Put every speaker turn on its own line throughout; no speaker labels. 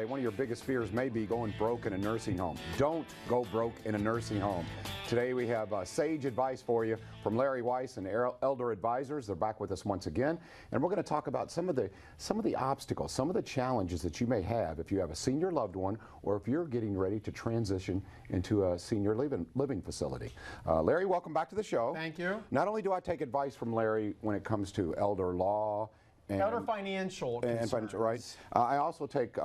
One of your biggest fears may be going broke in a nursing home. Don't go broke in a nursing home. Today we have sage advice for you from Larry Weiss and Elder Advisors. They're back with us once again, and we're going to talk about some of the obstacles, some of the challenges that you may have if you have a senior loved one or if you're getting ready to transition into a senior living facility. Larry, welcome back to the show.
Thank you.
Not only do I take advice from Larry when it comes to elder law,
elder financial concerns.
Right. I also take,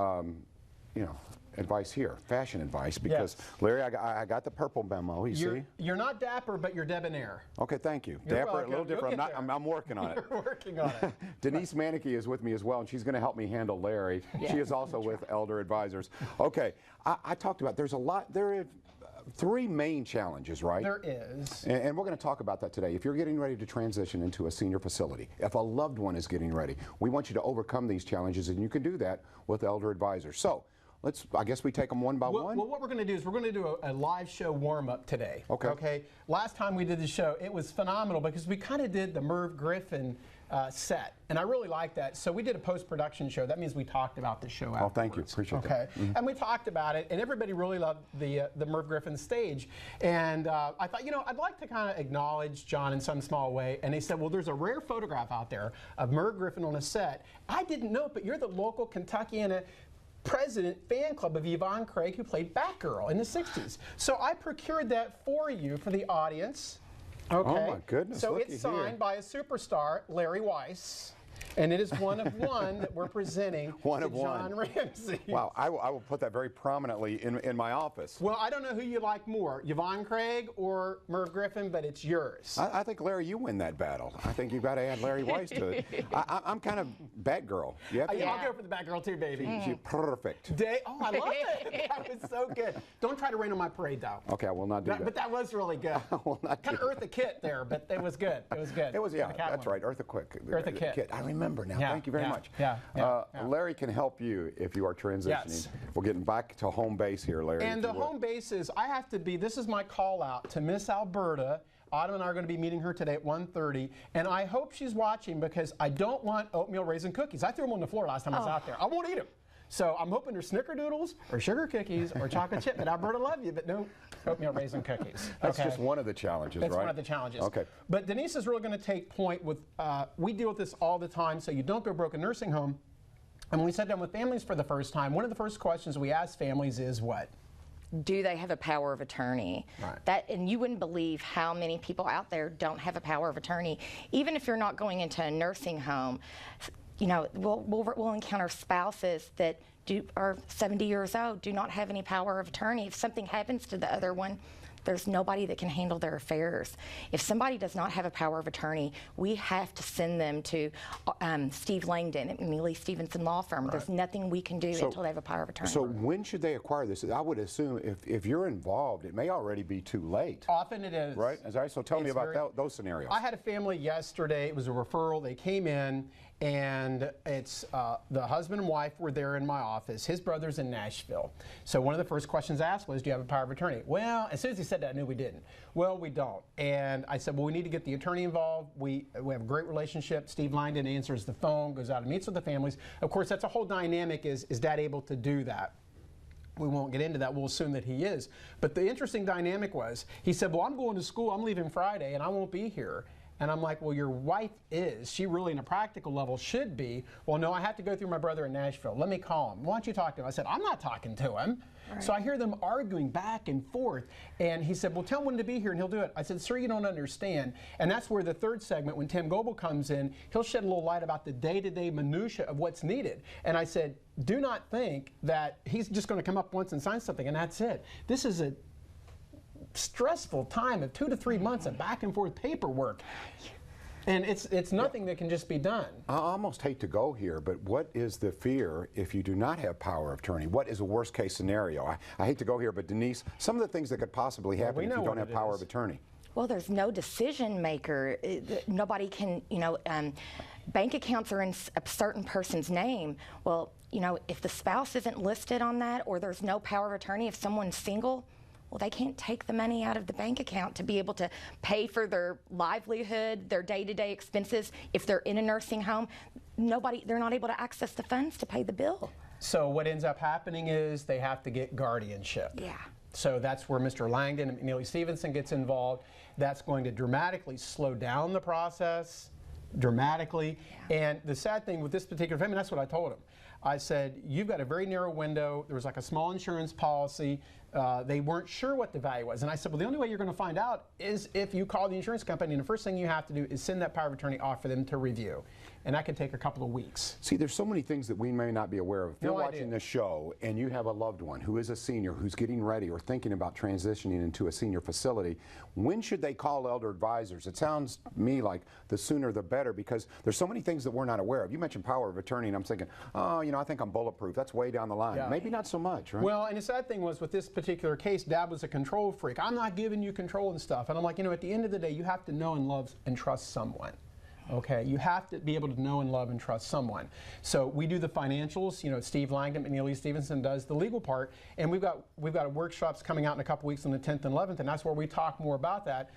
advice here, fashion advice, because
yes.
Larry, I got the purple memo. See?
You're not dapper, but you're debonair.
Okay, thank you.
You're
Dapper,
welcome.
a little different. I'm working on it.
You're working on it.
Denise Manicky is with me as well, and she's going to help me handle Larry. Yeah. She is also with Elder Advisors. Okay, I talked about there are three main challenges, right?
There is.
And we're going to talk about that today. If you're getting ready to transition into a senior facility, if a loved one is getting ready, we want you to overcome these challenges, and you can do that with Elder Advisors. So, I guess we take them one by one?
Well, what we're going to do is we're going to do a live show warm-up today.
Okay.
Last time we did the show, it was phenomenal because we kind of did the Merv Griffin set, and I really like that. So we did a post-production show. That means we talked about the show afterwards.
Oh, thank you. Appreciate that.
Okay. Mm-hmm. And we talked about it, and everybody really loved the Merv Griffin stage. And I thought, I'd like to kind of acknowledge John in some small way. And he said, well, there's a rare photograph out there of Merv Griffin on a set. I didn't know, but you're the local Kentuckiana president fan club of Yvonne Craig, who played Batgirl in the 60s. So I procured that for you, for the audience. Okay.
Oh my goodness.
So it's signed by a superstar, Larry Weiss. And it is one of one that we're presenting to John Ramsey.
Wow, I will put that very prominently in my office.
Well, I don't know who you like more, Yvonne Craig or Merv Griffin, but it's yours.
I think, Larry, you win that battle. I think you've got to add Larry Weiss to it. I'm kind of Batgirl.
I'll go for the Batgirl too, baby.
She's perfect.
Oh, I love it. That was so good. Don't try to rain on my parade, though.
Okay, I will not do that.
But that was really good.
I will not
kind of Eartha Kitt there, but it was good. It was good.
It was, yeah, that's right. Eartha Kitt. I remember now.
Yeah,
Thank you very much.
Yeah.
Larry can help you if you are transitioning.
Yes.
We're getting back to home base here, Larry.
And the home base is, this is my call out to Miss Alberta. Autumn and I are going to be meeting her today at 1:30, and I hope she's watching because I don't want oatmeal raisin cookies. I threw them on the floor last time I was out there. I won't eat them. So I'm hoping they're snickerdoodles or sugar cookies or chocolate chip. But Alberta, love you, but no oatmeal raisin cookies.
That's just one of the challenges, right?
That's one of the challenges.
Okay.
But Denise is really going to take point with, we deal with this all the time, so you don't go broke in a nursing home. And when we sat down with families for the first time, one of the first questions we ask families is what?
Do they have a power of attorney?
Right.
And you wouldn't believe how many people out there don't have a power of attorney. Even if you're not going into a nursing home, we'll encounter spouses that are 70 years old, do not have any power of attorney. If something happens to the other one, there's nobody that can handle their affairs. If somebody does not have a power of attorney, we have to send them to Steve Langdon at Lee Stevenson Law Firm. Right. There's nothing we can do until they have a power of attorney.
So when should they acquire this? I would assume if you're involved, it may already be too late.
Often it is.
Right? So tell me about those scenarios.
I had a family yesterday. It was a referral. They came in, and it's the husband and wife were there in my office. His brother's in Nashville. So one of the first questions asked was, do you have a power of attorney? Well, as soon as he said that, I knew we didn't. Well, we don't. And I said, well, we need to get the attorney involved. We have a great relationship. Steve Langdon answers the phone, goes out and meets with the families. Of course, that's a whole dynamic. Is Dad able to do that? We won't get into that. We'll assume that he is. But the interesting dynamic was, he said, well, I'm going to school. I'm leaving Friday, and I won't be here. And I'm like, well, your wife is. She really, in a practical level, should be. Well, no, I have to go through my brother in Nashville. Let me call him. Why don't you talk to him? I said, I'm not talking to him. Right. So I hear them arguing back and forth. And he said, well, tell him when to be here, and he'll do it. I said, sir, you don't understand. And that's where the third segment, when Tim Goebel comes in, he'll shed a little light about the day-to-day minutia of what's needed. And I said, do not think that he's just going to come up once and sign something, and that's it. This is a stressful time of 2 to 3 months of back and forth paperwork. And it's nothing that can just be done.
I almost hate to go here, but what is the fear if you do not have power of attorney? What is a worst case scenario? I hate to go here, but Denise, some of the things that could possibly happen if you don't have power of attorney.
Well, there's no decision maker. Nobody can, bank accounts are in a certain person's name. Well, if the spouse isn't listed on that, or there's no power of attorney, if someone's single, well, they can't take the money out of the bank account to be able to pay for their livelihood, their day-to-day expenses. If they're in a nursing home, they're not able to access the funds to pay the bill.
So what ends up happening is they have to get guardianship.
Yeah.
So that's where Mr. Langdon and McNeely Stevenson gets involved. That's going to dramatically slow down the process, dramatically.
Yeah.
And the sad thing with this particular family, that's what I told him. I said, you've got a very narrow window. There was like a small insurance policy. They weren't sure what the value was. And I said, well, the only way you're going to find out is if you call the insurance company, and the first thing you have to do is send that power of attorney off for them to review. And that could take a couple of weeks.
See, there's so many things that we may not be aware of. If you're watching this show and you have a loved one who is a senior who's getting ready or thinking about transitioning into a senior facility, when should they call elder advisors? It sounds to me like the sooner the better, because there's so many things that we're not aware of. You mentioned power of attorney, and I'm thinking, oh, you know, I think I'm bulletproof. That's way down the line.
Yeah.
Maybe not so much, right?
Well, and the sad thing was with this particular case, Dad was a control freak. I'm not giving you control and stuff. And I'm like, you know, at the end of the day, you have to know and love and trust someone. Okay, you have to be able to know and love and trust someone. So we do the financials. You know, Steve Langdon, McNeely Stevenson does the legal part, and we've got workshops coming out in a couple weeks on the 10th and 11th, and that's where we talk more about that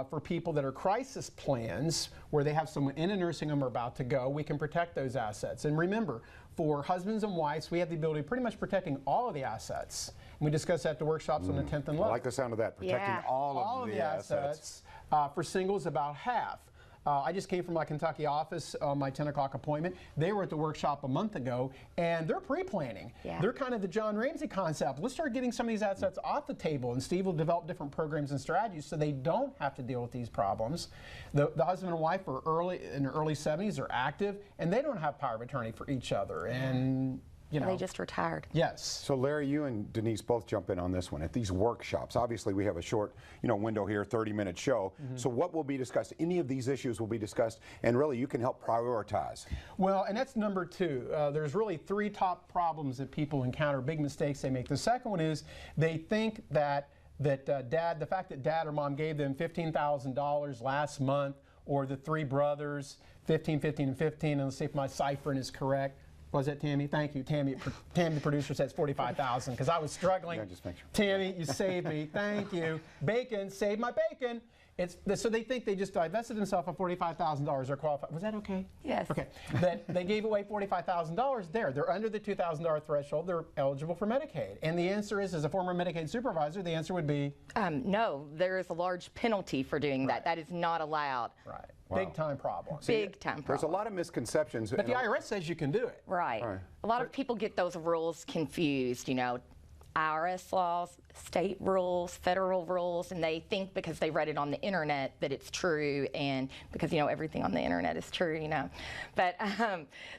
for people that are crisis plans, where they have someone in a nursing home or about to go. We can protect those assets. And remember, for husbands and wives, we have the ability of pretty much protecting all of the assets. And we discuss that at the workshops on the 10th and 11th.
I like the sound of that, protecting
Yeah.
all of the assets.
For singles, about half. I just came from my Kentucky office on my 10 o'clock appointment. They were at the workshop a month ago, and they're pre-planning.
Yeah.
They're kind of the John Ramsey concept. Let's start getting some of these assets off the table, and Steve will develop different programs and strategies so they don't have to deal with these problems. The husband and wife are in their early 70s, are active, and they don't have power of attorney for each other. And you know,
They just retired.
yes.
So Larry, you and Denise both jump in on this one. At these workshops, obviously we have a short, window here, 30-minute show. So what will be discussed? Any of these issues will be discussed, and really you can help prioritize.
Well, and that's number two. There's really three top problems that people encounter, big mistakes they make. The second one is they think that the fact that dad or mom gave them $15,000 last month, or the three brothers, 15, 15, and 15, and let's see if my ciphering is correct. Was that Tammy? Thank you, Tammy. Tammy, the producer, says 45,000 because I was struggling.
Yeah, just make sure.
Tammy, you saved me. Thank you. Bacon, saved my bacon. So they think they just divested themselves of $45,000. They're qualified. Was that okay?
Yes.
Okay. That they gave away $45,000 there. They're under the $2,000 threshold. They're eligible for Medicaid. And the answer is, as a former Medicaid supervisor, the answer would be?
No, there is a large penalty for doing that. That is not allowed.
Right.
Wow.
Big time problem.
Big time problem.
There's a lot of misconceptions.
But the IRS says you can do it.
Right.
Right.
A lot of people get those rules confused, IRS laws, state rules, federal rules, and they think because they read it on the internet that it's true, and because everything on the internet is true, But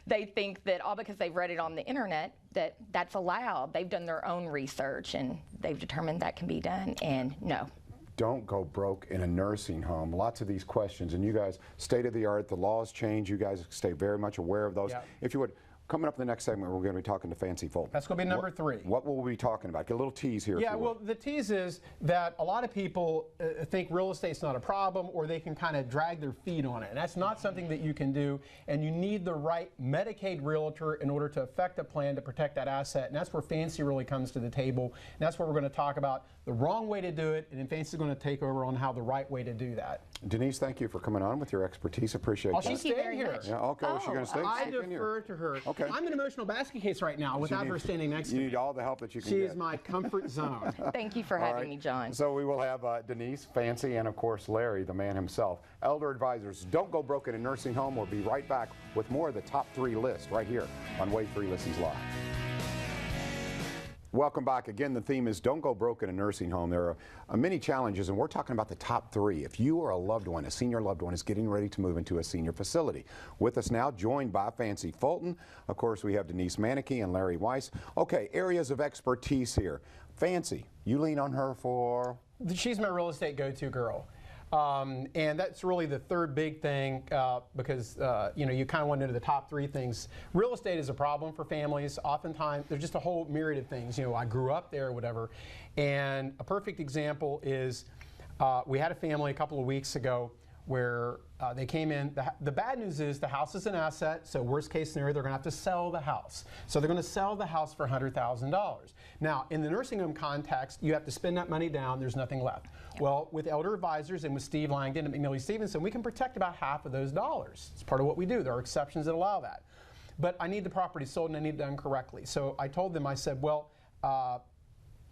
they think that all because they've read it on the internet that that's allowed. They've done their own research and they've determined that can be done, and no.
Don't go broke in a nursing home. Lots of these questions, and you guys, state of the art, the laws change. You guys stay very much aware of those.
Yeah.
If you would, coming up in the next segment, we're going to be talking to Fancy Fulton.
That's going to be number three.
What will we be talking about? Get a little tease here.
Yeah,
if you
well,
would.
the tease is that a lot of people think real estate's not a problem, or they can kind of drag their feet on it. And that's not something that you can do, and you need the right Medicaid realtor in order to effect a plan to protect that asset. And that's where Fancy really comes to the table. And that's where we're going to talk about the wrong way to do it, and then Fancy's going to take over on how the right way to do that.
Denise, thank you for coming on with your expertise. Appreciate
Oh,
that.
she's
Thank you
staying
very
here.
much.
Yeah, okay, well, she's going to stay.
I
Stay in here.
defer to her.
Okay.
I'm an emotional basket case right now without her standing next to
You
me.
need all the help that you can
She
get.
is my comfort zone.
Thank you for
All
having
right.
me, John.
So we will have Denise, Fancy, and of course Larry, the man himself. Elder advisors, don't go broke in a nursing home. We'll be right back with more of the top three list right here on Wait for Ulysses Live. Welcome back. Again, the theme is don't go broke in a nursing home. There are many challenges, and we're talking about the top three. If you or a loved one, a senior loved one, is getting ready to move into a senior facility. With us now, joined by Fancy Fulton. Of course, we have Denise Manicky and Larry Weiss. Okay, areas of expertise here. Fancy, you lean on her for?
She's my real estate go-to girl. And that's really the third big thing because, you kind of want to know the top three things. Real estate is a problem for families. Oftentimes, there's just a whole myriad of things. I grew up there or whatever. And a perfect example is we had a family a couple of weeks ago where they came in. The bad news is the house is an asset, so worst case scenario, they're going to have to sell the house. So they're going to sell the house for $100,000. Now, in the nursing home context, you have to spend that money down, there's nothing left. Yep. Well, with elder advisors and with Steve Langdon and McNeely Stevenson, we can protect about half of those dollars. It's part of what we do. There are exceptions that allow that. but I need the property sold and I need it done correctly. So I told them, I said, well,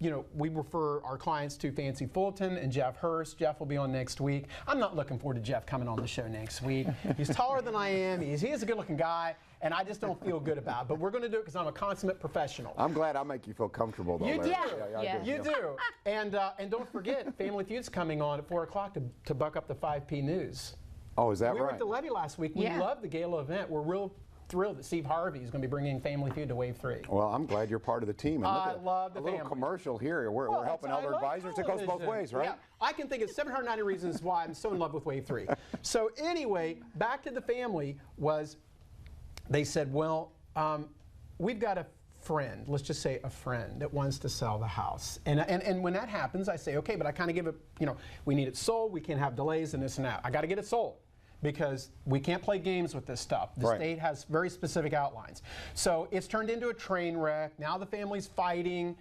you know, we refer our clients to Fancy Fulton and Jeff Hurst. Jeff will be on next week. I'm not looking forward to Jeff coming on the show next week. He's taller than I am. He is a good-looking guy, and I just don't feel good about it. But we're going to do it because I'm a consummate professional.
I'm glad I make you feel comfortable, though,
You
Larry.
do.
Yeah.
You do. And don't forget, Family Feud's coming on at 4 o'clock to buck up the 5P news.
Oh, is that
We
right?
were at the Levee last week. We
Yeah.
loved the gala event. We're real thrilled that Steve Harvey is going to be bringing Family Feud to Wave 3.
Well, I'm glad you're part of the team. And look
I
at
love the
a little
family.
commercial here. We're
Well,
helping
that's-
elder
I love
advisors. It goes both
television.
ways, right?
Yeah, I can think of 790 reasons why I'm so in love with Wave 3. So anyway, back to the family was, they said, well, we've got a friend, let's just say a friend that wants to sell the house. And when that happens, I say, okay, but I kind of give it, you know, we need it sold, we can't have delays and this and that. I got to get it sold, because we can't play games with this stuff. The
Right.
state has very specific outlines. So it's turned into a train wreck. Now the family's fighting.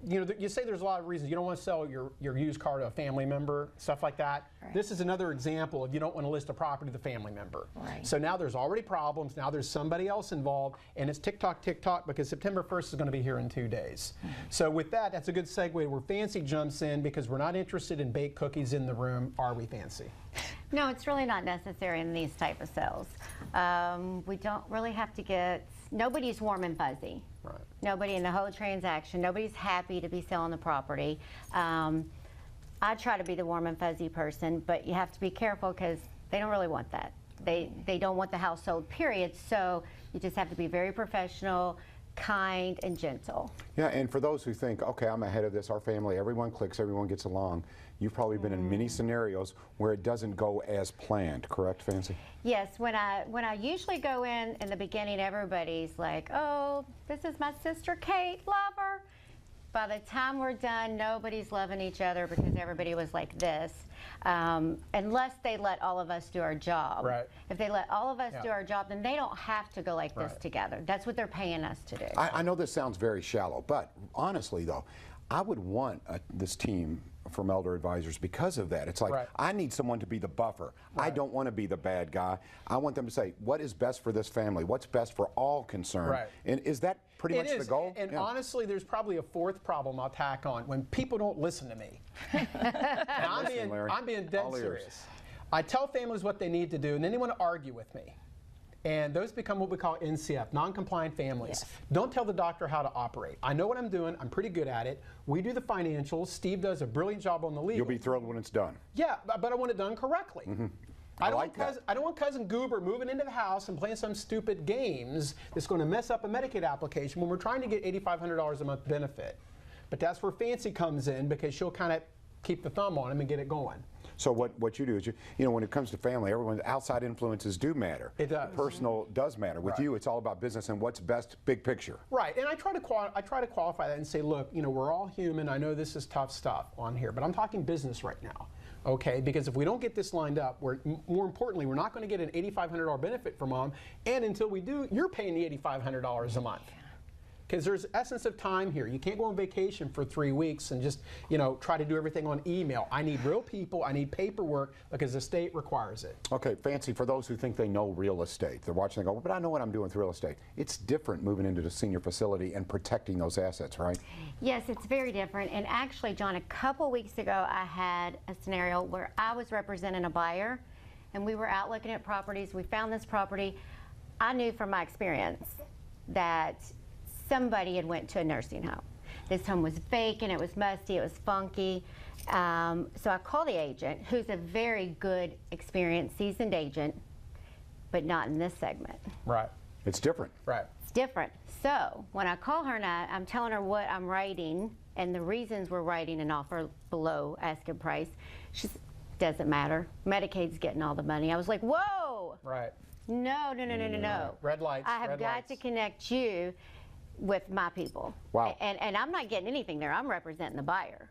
You know, you say there's a lot of reasons. You don't want to sell your used car to a family member, stuff like that.
Right.
This is another example of you don't want to list a property to the family member.
Right.
So now there's already problems. Now there's somebody else involved, and it's tick-tock, tick-tock, because September 1st is going to be here in 2 days. So with that, that's a good segue where Fancy jumps in, because we're not interested in baked cookies in the room, are we, Fancy?
No, it's really not necessary in these type of sales. We don't really have to get, nobody's warm and fuzzy.
Right.
Nobody in the whole transaction, nobody's happy to be selling the property. I try to be the warm and fuzzy person, but you have to be careful because they don't really want that. They don't want the house sold, period. So you just have to be very professional, kind, and gentle.
Yeah, and for those who think, okay, I'm ahead of this, our family, everyone clicks, everyone gets along, you've probably been in many scenarios where it doesn't go as planned, correct, Fancy?
Yes, when I usually go in the beginning, everybody's like, oh, this is my sister Kate, love her. By the time we're done, nobody's loving each other because everybody was like this, unless they let all of us do our job.
Right.
If they let all of us
Yeah.
do our job, then they don't have to go like this
Right.
together. That's what they're paying us to do.
I know this sounds very shallow, but honestly, though, I would want this team from elder advisors because of that. It's like,
Right.
I need someone to be the buffer. I don't want to be the bad guy. I want them to say, what is best for this family? What's best for all concerned?
Right.
And is that pretty
It
much the
is,
goal?
and
Yeah.
honestly, there's probably a fourth problem I'll tack on: when people don't listen to me. And
Listen, Larry.
I'm being dead
All ears.
serious. I tell families what they need to do, and then they want to argue with me. And those become what we call NCF, non-compliant families.
Yes.
Don't tell the doctor how to operate. I know what I'm doing. I'm pretty good at it. We do the financials. Steve does a brilliant job on the legal.
You'll be thrilled when it's done.
Yeah, but I want it done correctly. I don't,
like
want
that.
I don't want cousin Goober moving into the house and playing some stupid games that's going to mess up a Medicaid application when we're trying to get $8,500 a month benefit. But that's where Fancy comes in, because she'll kind of keep the thumb on him and get it going.
So what you do is, you know, when it comes to family, everyone's outside influences do matter.
It does.
Personal does matter. With
Right.
you, it's all about business and what's best, big picture.
Right, and I try to qualify that and say, look, you know, we're all human. I know this is tough stuff on here, but I'm talking business right now, okay? Because if we don't get this lined up, more importantly, we're not going to get an $8,500 benefit for mom, and until we do, you're paying the $8,500 a month. Because there's essence of time here. You can't go on vacation for 3 weeks and just, you know, try to do everything on email. I need real people. I need paperwork, because the state requires it.
Okay, Fancy, for those who think they know real estate, they're watching and go, but I know what I'm doing with real estate. It's different moving into the senior facility and protecting those assets, right?
Yes, it's very different. And actually, John, a couple weeks ago, I had a scenario where I was representing a buyer, and we were out looking at properties. We found this property. I knew from my experience that somebody had went to a nursing home. This home was vacant, it was musty, it was funky. So I called the agent, who's a very good, experienced, seasoned agent, but not in this segment.
Right,
It's different.
right.
It's different. So when I call her and I'm telling her what I'm writing and the reasons we're writing an offer below asking price, she says, doesn't matter. Medicaid's getting all the money. I was like, whoa,
Right.
no.
Red lights,
I have
red
got
lights.
to connect you with my people.
Wow.
And I'm not getting anything there. I'm representing the buyer.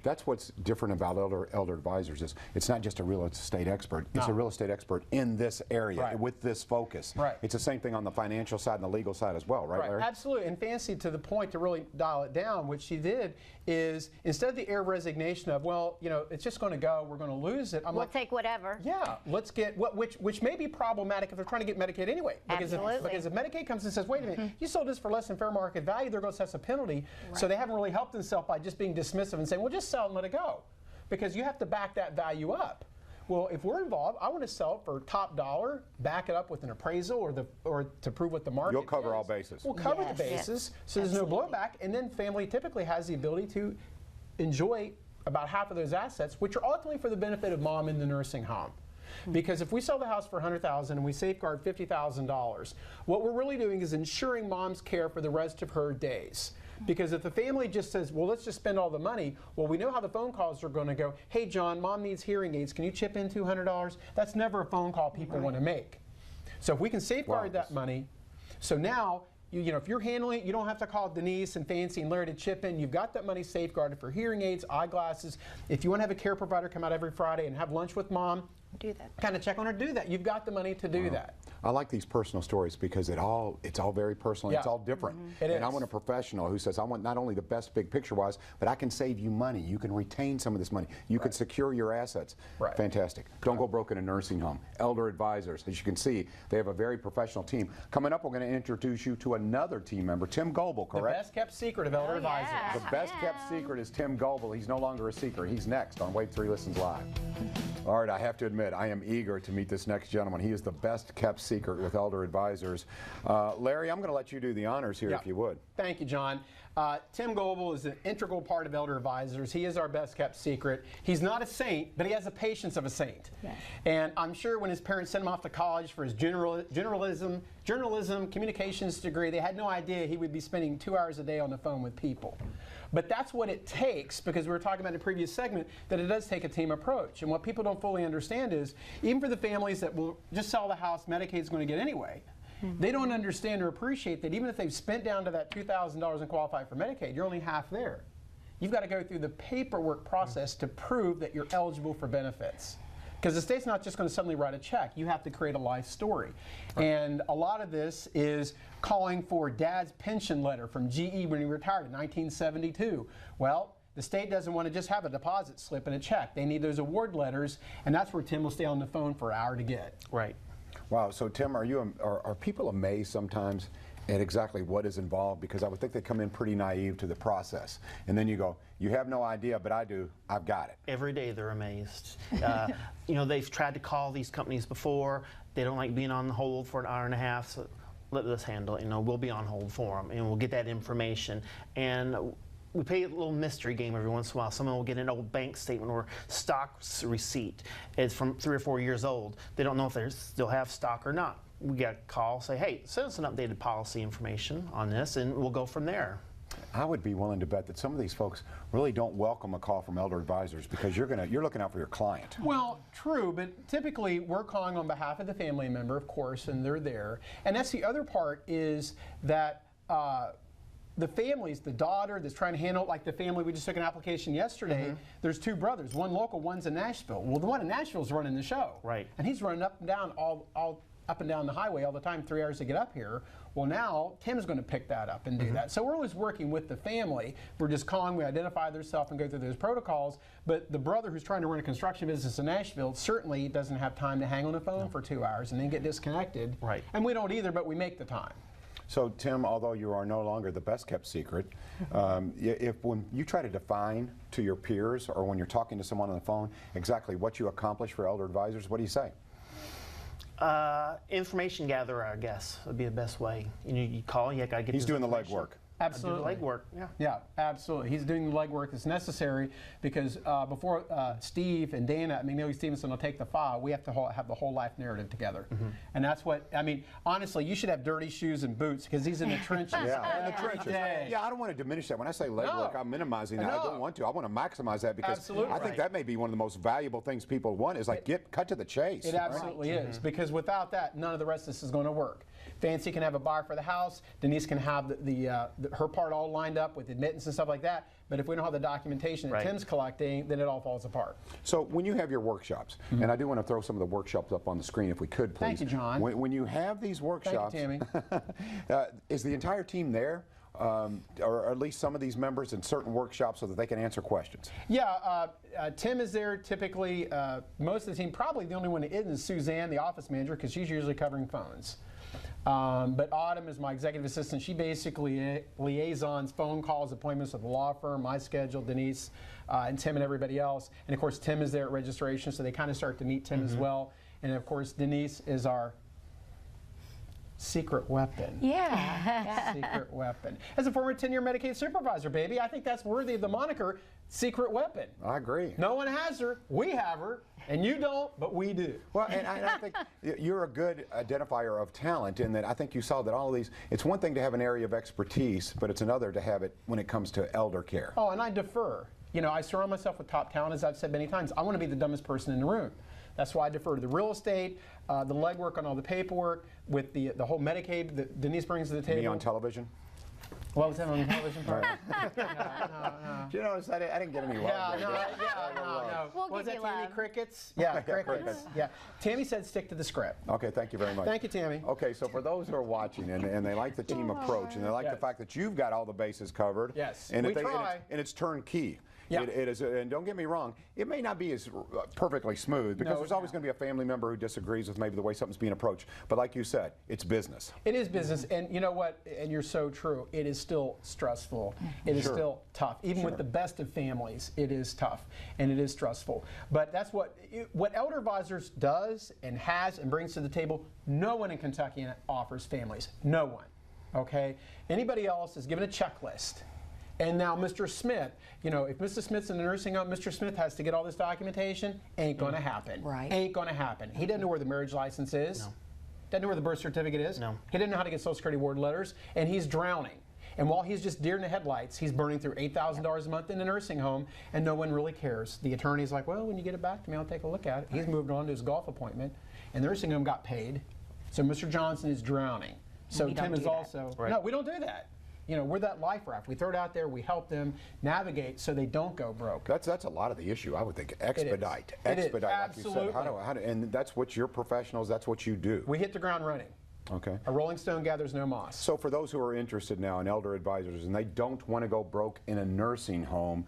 That's what's different about elder advisors is it's not just a real estate expert. It's a real estate expert in this area with this focus.
Right.
It's the same thing on the financial side and the legal side as well, right, Larry?
Absolutely. And Fancy, to the point to really dial it down, what she did is instead of the air of resignation of, well, you know, it's just going to go, we're going to lose it.
We'll take whatever.
Yeah, let's get which may be problematic if they're trying to get Medicaid anyway. Because if Medicaid comes and says, wait a minute, you sold this for less than fair market value, they're going to assess a penalty. So they haven't really helped themselves by just being dismissive and saying, well, just sell and let it go. Because you have to back that value up. Well, if we're involved, I want to sell it for top dollar, back it up with an appraisal or to prove what the market
You'll cover
is.
all bases.
We'll cover the bases, so there's no blowback, and then family typically has the ability to enjoy about half of those assets, which are ultimately for the benefit of mom in the nursing home. Because if we sell the house for $100,000 and we safeguard $50,000, what we're really doing is ensuring mom's care for the rest of her days. Because if the family just says, well, let's just spend all the money, well, we know how the phone calls are going to go. Hey, John, mom needs hearing aids. Can you chip in $200? That's never a phone call people want to make. So if we can safeguard that money, so now, you know, if you're handling it, you don't have to call Denise and Fancy and Larry to chip in. You've got that money safeguarded for hearing aids, eyeglasses. If you want to have a care provider come out every Friday and have lunch with mom,
do that.
Kind of check on her, do that. You've got the money to do that.
I like these personal stories because it's all very personal.
Yeah.
It's all different.
It
and
is.
I want a professional who says, I want not only the best big picture wise, but I can save you money. You can retain some of this money. You can secure your assets.
Right.
Fantastic. Don't go broke in a nursing home. Elder advisors, as you can see, they have a very professional team. Coming up, we're going to introduce you to another team member, Tim Goebel, correct?
The best kept secret of elder advisors.
The best kept secret is Tim Goebel. He's no longer a secret. He's next on Wave 3 Listens Live. All right, I have to admit, I am eager to meet this next gentleman. He is the best kept secret with elder advisors. Larry, I'm going to let you do the honors here if you would.
Thank you, John. Tim Goebel is an integral part of elder advisors. He is our best kept secret. He's not a saint, but he has the patience of a saint. Yes. And I'm sure when his parents sent him off to college for his journalism, communications degree, they had no idea he would be spending 2 hours a day on the phone with people. But that's what it takes, because we were talking about in the previous segment that it does take a team approach. And what people don't fully understand is, even for the families that will just sell the house, Medicaid's going to get anyway, they don't understand or appreciate that even if they've spent down to that $2,000 and qualify for Medicaid, you're only half there. You've got to go through the paperwork process to prove that you're eligible for benefits. Because the state's not just going to suddenly write a check. You have to create a life story. And a lot of this is calling for dad's pension letter from GE when he retired in 1972. Well, the state doesn't want to just have a deposit slip and a check. They need those award letters, and that's where Tim will stay on the phone for an hour to get.
Right.
Wow. So, Tim, are people amazed sometimes at exactly what is involved? Because I would think they come in pretty naive to the process. And then you go, you have no idea, but I do. I've got it.
Every day they're amazed. You know, they've tried to call these companies before. They don't like being on hold for an hour and a half. So let us handle it. You know, we'll be on hold for them, and we'll get that information. And we play a little mystery game every once in a while. Someone will get an old bank statement or stock receipt. It's from 3 or 4 years old. They don't know if they still have stock or not. We got a call, say, hey, send us an updated policy information on this, and we'll go from there.
I would be willing to bet that some of these folks really don't welcome a call from elder advisors because you're looking out for your client.
Well, true, but typically we're calling on behalf of the family member, of course, and they're there. And that's the other part is that the families, the daughter that's trying to handle it, like the family we just took an application yesterday, there's 2 brothers, one local, one's in Nashville. Well, the one in Nashville's running the show.
Right.
And he's running up and down all up and down the highway all the time, 3 hours to get up here. Well, now Tim's going to pick that up and do that. So we're always working with the family. We're just calling, we identify themselves and go through those protocols. But the brother who's trying to run a construction business in Nashville certainly doesn't have time to hang on the phone for 2 hours and then get disconnected.
Right.
And we don't either, but we make the time.
So, Tim, although you are no longer the best kept secret, when you try to define to your peers or when you're talking to someone on the phone exactly what you accomplish for elder advisors, what do you say?
Information gatherer, I guess, would be the best way. You call, you got to get.
He's
this
doing the
information.
legwork.
Absolutely.
Do the legwork, yeah.
Yeah, absolutely. He's doing the legwork that's necessary because before Steve and Dana at McNeely Stevenson will take the file, we have to have the whole life narrative together. And that's what, I mean, honestly, you should have dirty shoes and boots because he's in the trenches.
Yeah, in the
every
trenches.
day.
Yeah, I don't want to diminish that. When I say legwork, I'm minimizing that. I don't want to. I want to maximize that because
Absolutely.
I think that may be one of the most valuable things people want is like cut to the chase.
It absolutely is because without that, none of the rest of this is going to work. Fancy can have a buyer for the house. Denise can have her part all lined up with admittance and stuff like that. But if we don't have the documentation that Tim's collecting, then it all falls apart.
So when you have your workshops, and I do want to throw some of the workshops up on the screen if we could, please.
Thank you, John.
When you have these workshops,
Thank you,
Tammy. Is the entire team there? Or at least some of these members in certain workshops so that they can answer questions?
Yeah, Tim is there typically. Most of the team, probably the only one that isn't is Suzanne, the office manager, because she's usually covering phones. But Autumn is my executive assistant. She basically liaisons phone calls, appointments with the law firm, my schedule, Denise, and Tim and everybody else. And of course, Tim is there at registration, so they kind of start to meet Tim as well. And of course, Denise is our secret weapon.
Yeah.
Secret weapon. As a former 10-year Medicaid supervisor, baby, I think that's worthy of the moniker secret weapon.
I agree.
No one has her. We have her. And you don't, but we do.
Well, and I think you're a good identifier of talent in that I think you saw that all of these, it's one thing to have an area of expertise, but it's another to have it when it comes to elder care.
Oh, and I defer. You know, I surround myself with top talent, as I've said many times. I want to be the dumbest person in the room. That's why I defer to the real estate, the legwork on all the paperwork, with the whole Medicaid that Denise brings to the table.
Me on television?
What was that on the television part?
You notice I didn't get any love.
No.
We'll
Was
give
that
you
Tammy
love.
Crickets? Yeah, crickets.
crickets.
Yeah. Tammy said stick to the script.
Okay, thank you very much.
Thank you, Tammy.
Okay, so for those who are watching and they like the team approach and they like the
Yes.
fact that you've got all the bases covered.
Yes,
And
we
if
try.
and it's turnkey.
Yeah.
It is, and don't get me wrong, it may not be as perfectly smooth because
No,
there's always going to be a family member who disagrees with maybe the way something's being approached. But like you said, it's business.
It is business, and you know what? And you're so true. It is still stressful. It is still tough. Even with the best of families, it is tough and it is stressful. But that's what Elder Advisors does and has and brings to the table. No one in Kentucky offers families. No one. Okay. Anybody else is given a checklist. And now Mr. Smith, you know, if Mr. Smith's in the nursing home, Mr. Smith has to get all this documentation. Ain't going to happen.
Right.
Ain't going to happen. He doesn't know where the marriage license is.
No.
Doesn't know where the birth certificate is.
No.
He didn't know how to get Social Security award letters, and he's drowning. And while he's just deer in the headlights, he's burning through $8,000 a month in a nursing home, and no one really cares. The attorney's like, well, when you get it back to me, I'll take a look at it. He's moved on to his golf appointment, and the nursing home got paid. So Mr. Johnson is drowning. So
We don't
Tim is
do that.
also,
Right.
no, we don't do that. You know, we're that life raft. We throw it out there, we help them navigate so they don't go broke.
That's a lot of the issue, I would think. Expedite.
It is.
Expedite, like you said.
Absolutely.
And that's what you're professionals, that's what you do.
We hit the ground running.
Okay.
A rolling stone gathers no moss.
So for those who are interested now in elder advisors and they don't want to go broke in a nursing home,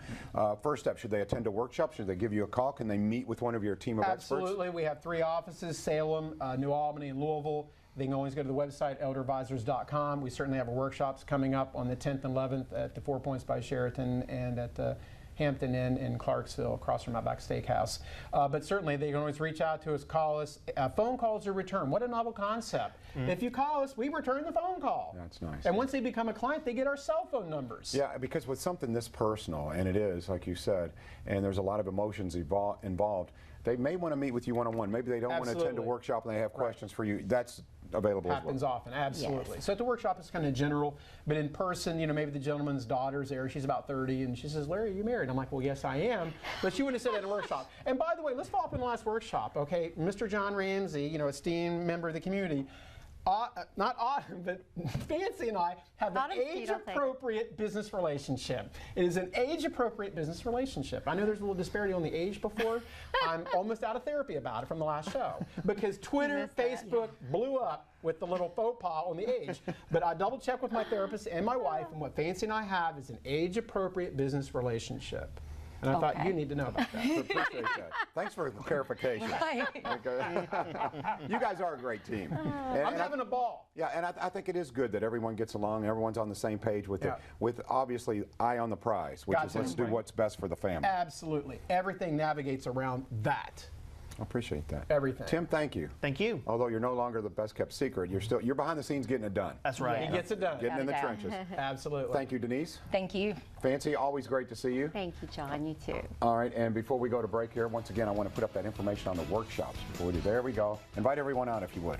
first step, should they attend a workshop? Should they give you a call? Can they meet with one of your team of experts?
Absolutely. We have 3 offices, Salem, New Albany, and Louisville. They can always go to the website, elderadvisors.com. We certainly have our workshops coming up on the 10th and 11th at the 4 Points by Sheraton and at the Hampton Inn in Clarksville, across from Outback Steakhouse. But certainly they can always reach out to us, call us. Phone calls are returned. What a novel concept. If you call us, we return the phone call.
That's nice.
And once they become a client, they get our cell phone numbers.
Yeah, because with something this personal, and it is, like you said, and there's a lot of emotions involved, they may want to meet with you one-on-one. Maybe they don't want to attend a
Absolutely.
workshop and they have questions for you. That's available
Happens
as well.
often, absolutely.
Yes.
So at the workshop, it's kind of general, but in person, you know, maybe the gentleman's daughter's there. She's about 30, and she says, "Larry, are you married?" I'm like, "Well, yes, I am." But she wouldn't have said it at a workshop. And by the way, let's follow up on the last workshop, okay? Mr. John Ramsey, you know, esteemed member of the community. Not Autumn, but Fancy and I have an
Autumn's cute, I'll take her.
age-appropriate business relationship. It is an age-appropriate business relationship. I know there's a little disparity on the age before. I'm almost out of therapy about it from the last show because Twitter,
missed that.
Facebook blew up with the little faux pas on the age. But I double-checked with my therapist and my wife, and what Fancy and I have is an age-appropriate business relationship. And I thought
Okay.
you need to know about that.
So appreciate that. Thanks for the clarification.
Right.
Okay. You guys are a great team.
I'm having a ball.
Yeah, and I think it is good that everyone gets along, everyone's on the same page with
Yeah.
with obviously eye on the prize, which is
Gotcha.
let's do what's best for the family.
Absolutely. Everything navigates around that.
I appreciate that.
Everything.
Tim, thank you.
Thank you.
Although you're no longer the best kept secret, you're behind the scenes getting it done.
That's right.
He gets it done.
Getting in the
Without a
trenches.
Absolutely.
Thank you, Denise.
Thank you.
Fancy, always great to see you.
Thank you, John. You too.
All right, and before we go to break here, once again, I want to put up that information on the workshops before we do. There we go. Invite everyone out if you would.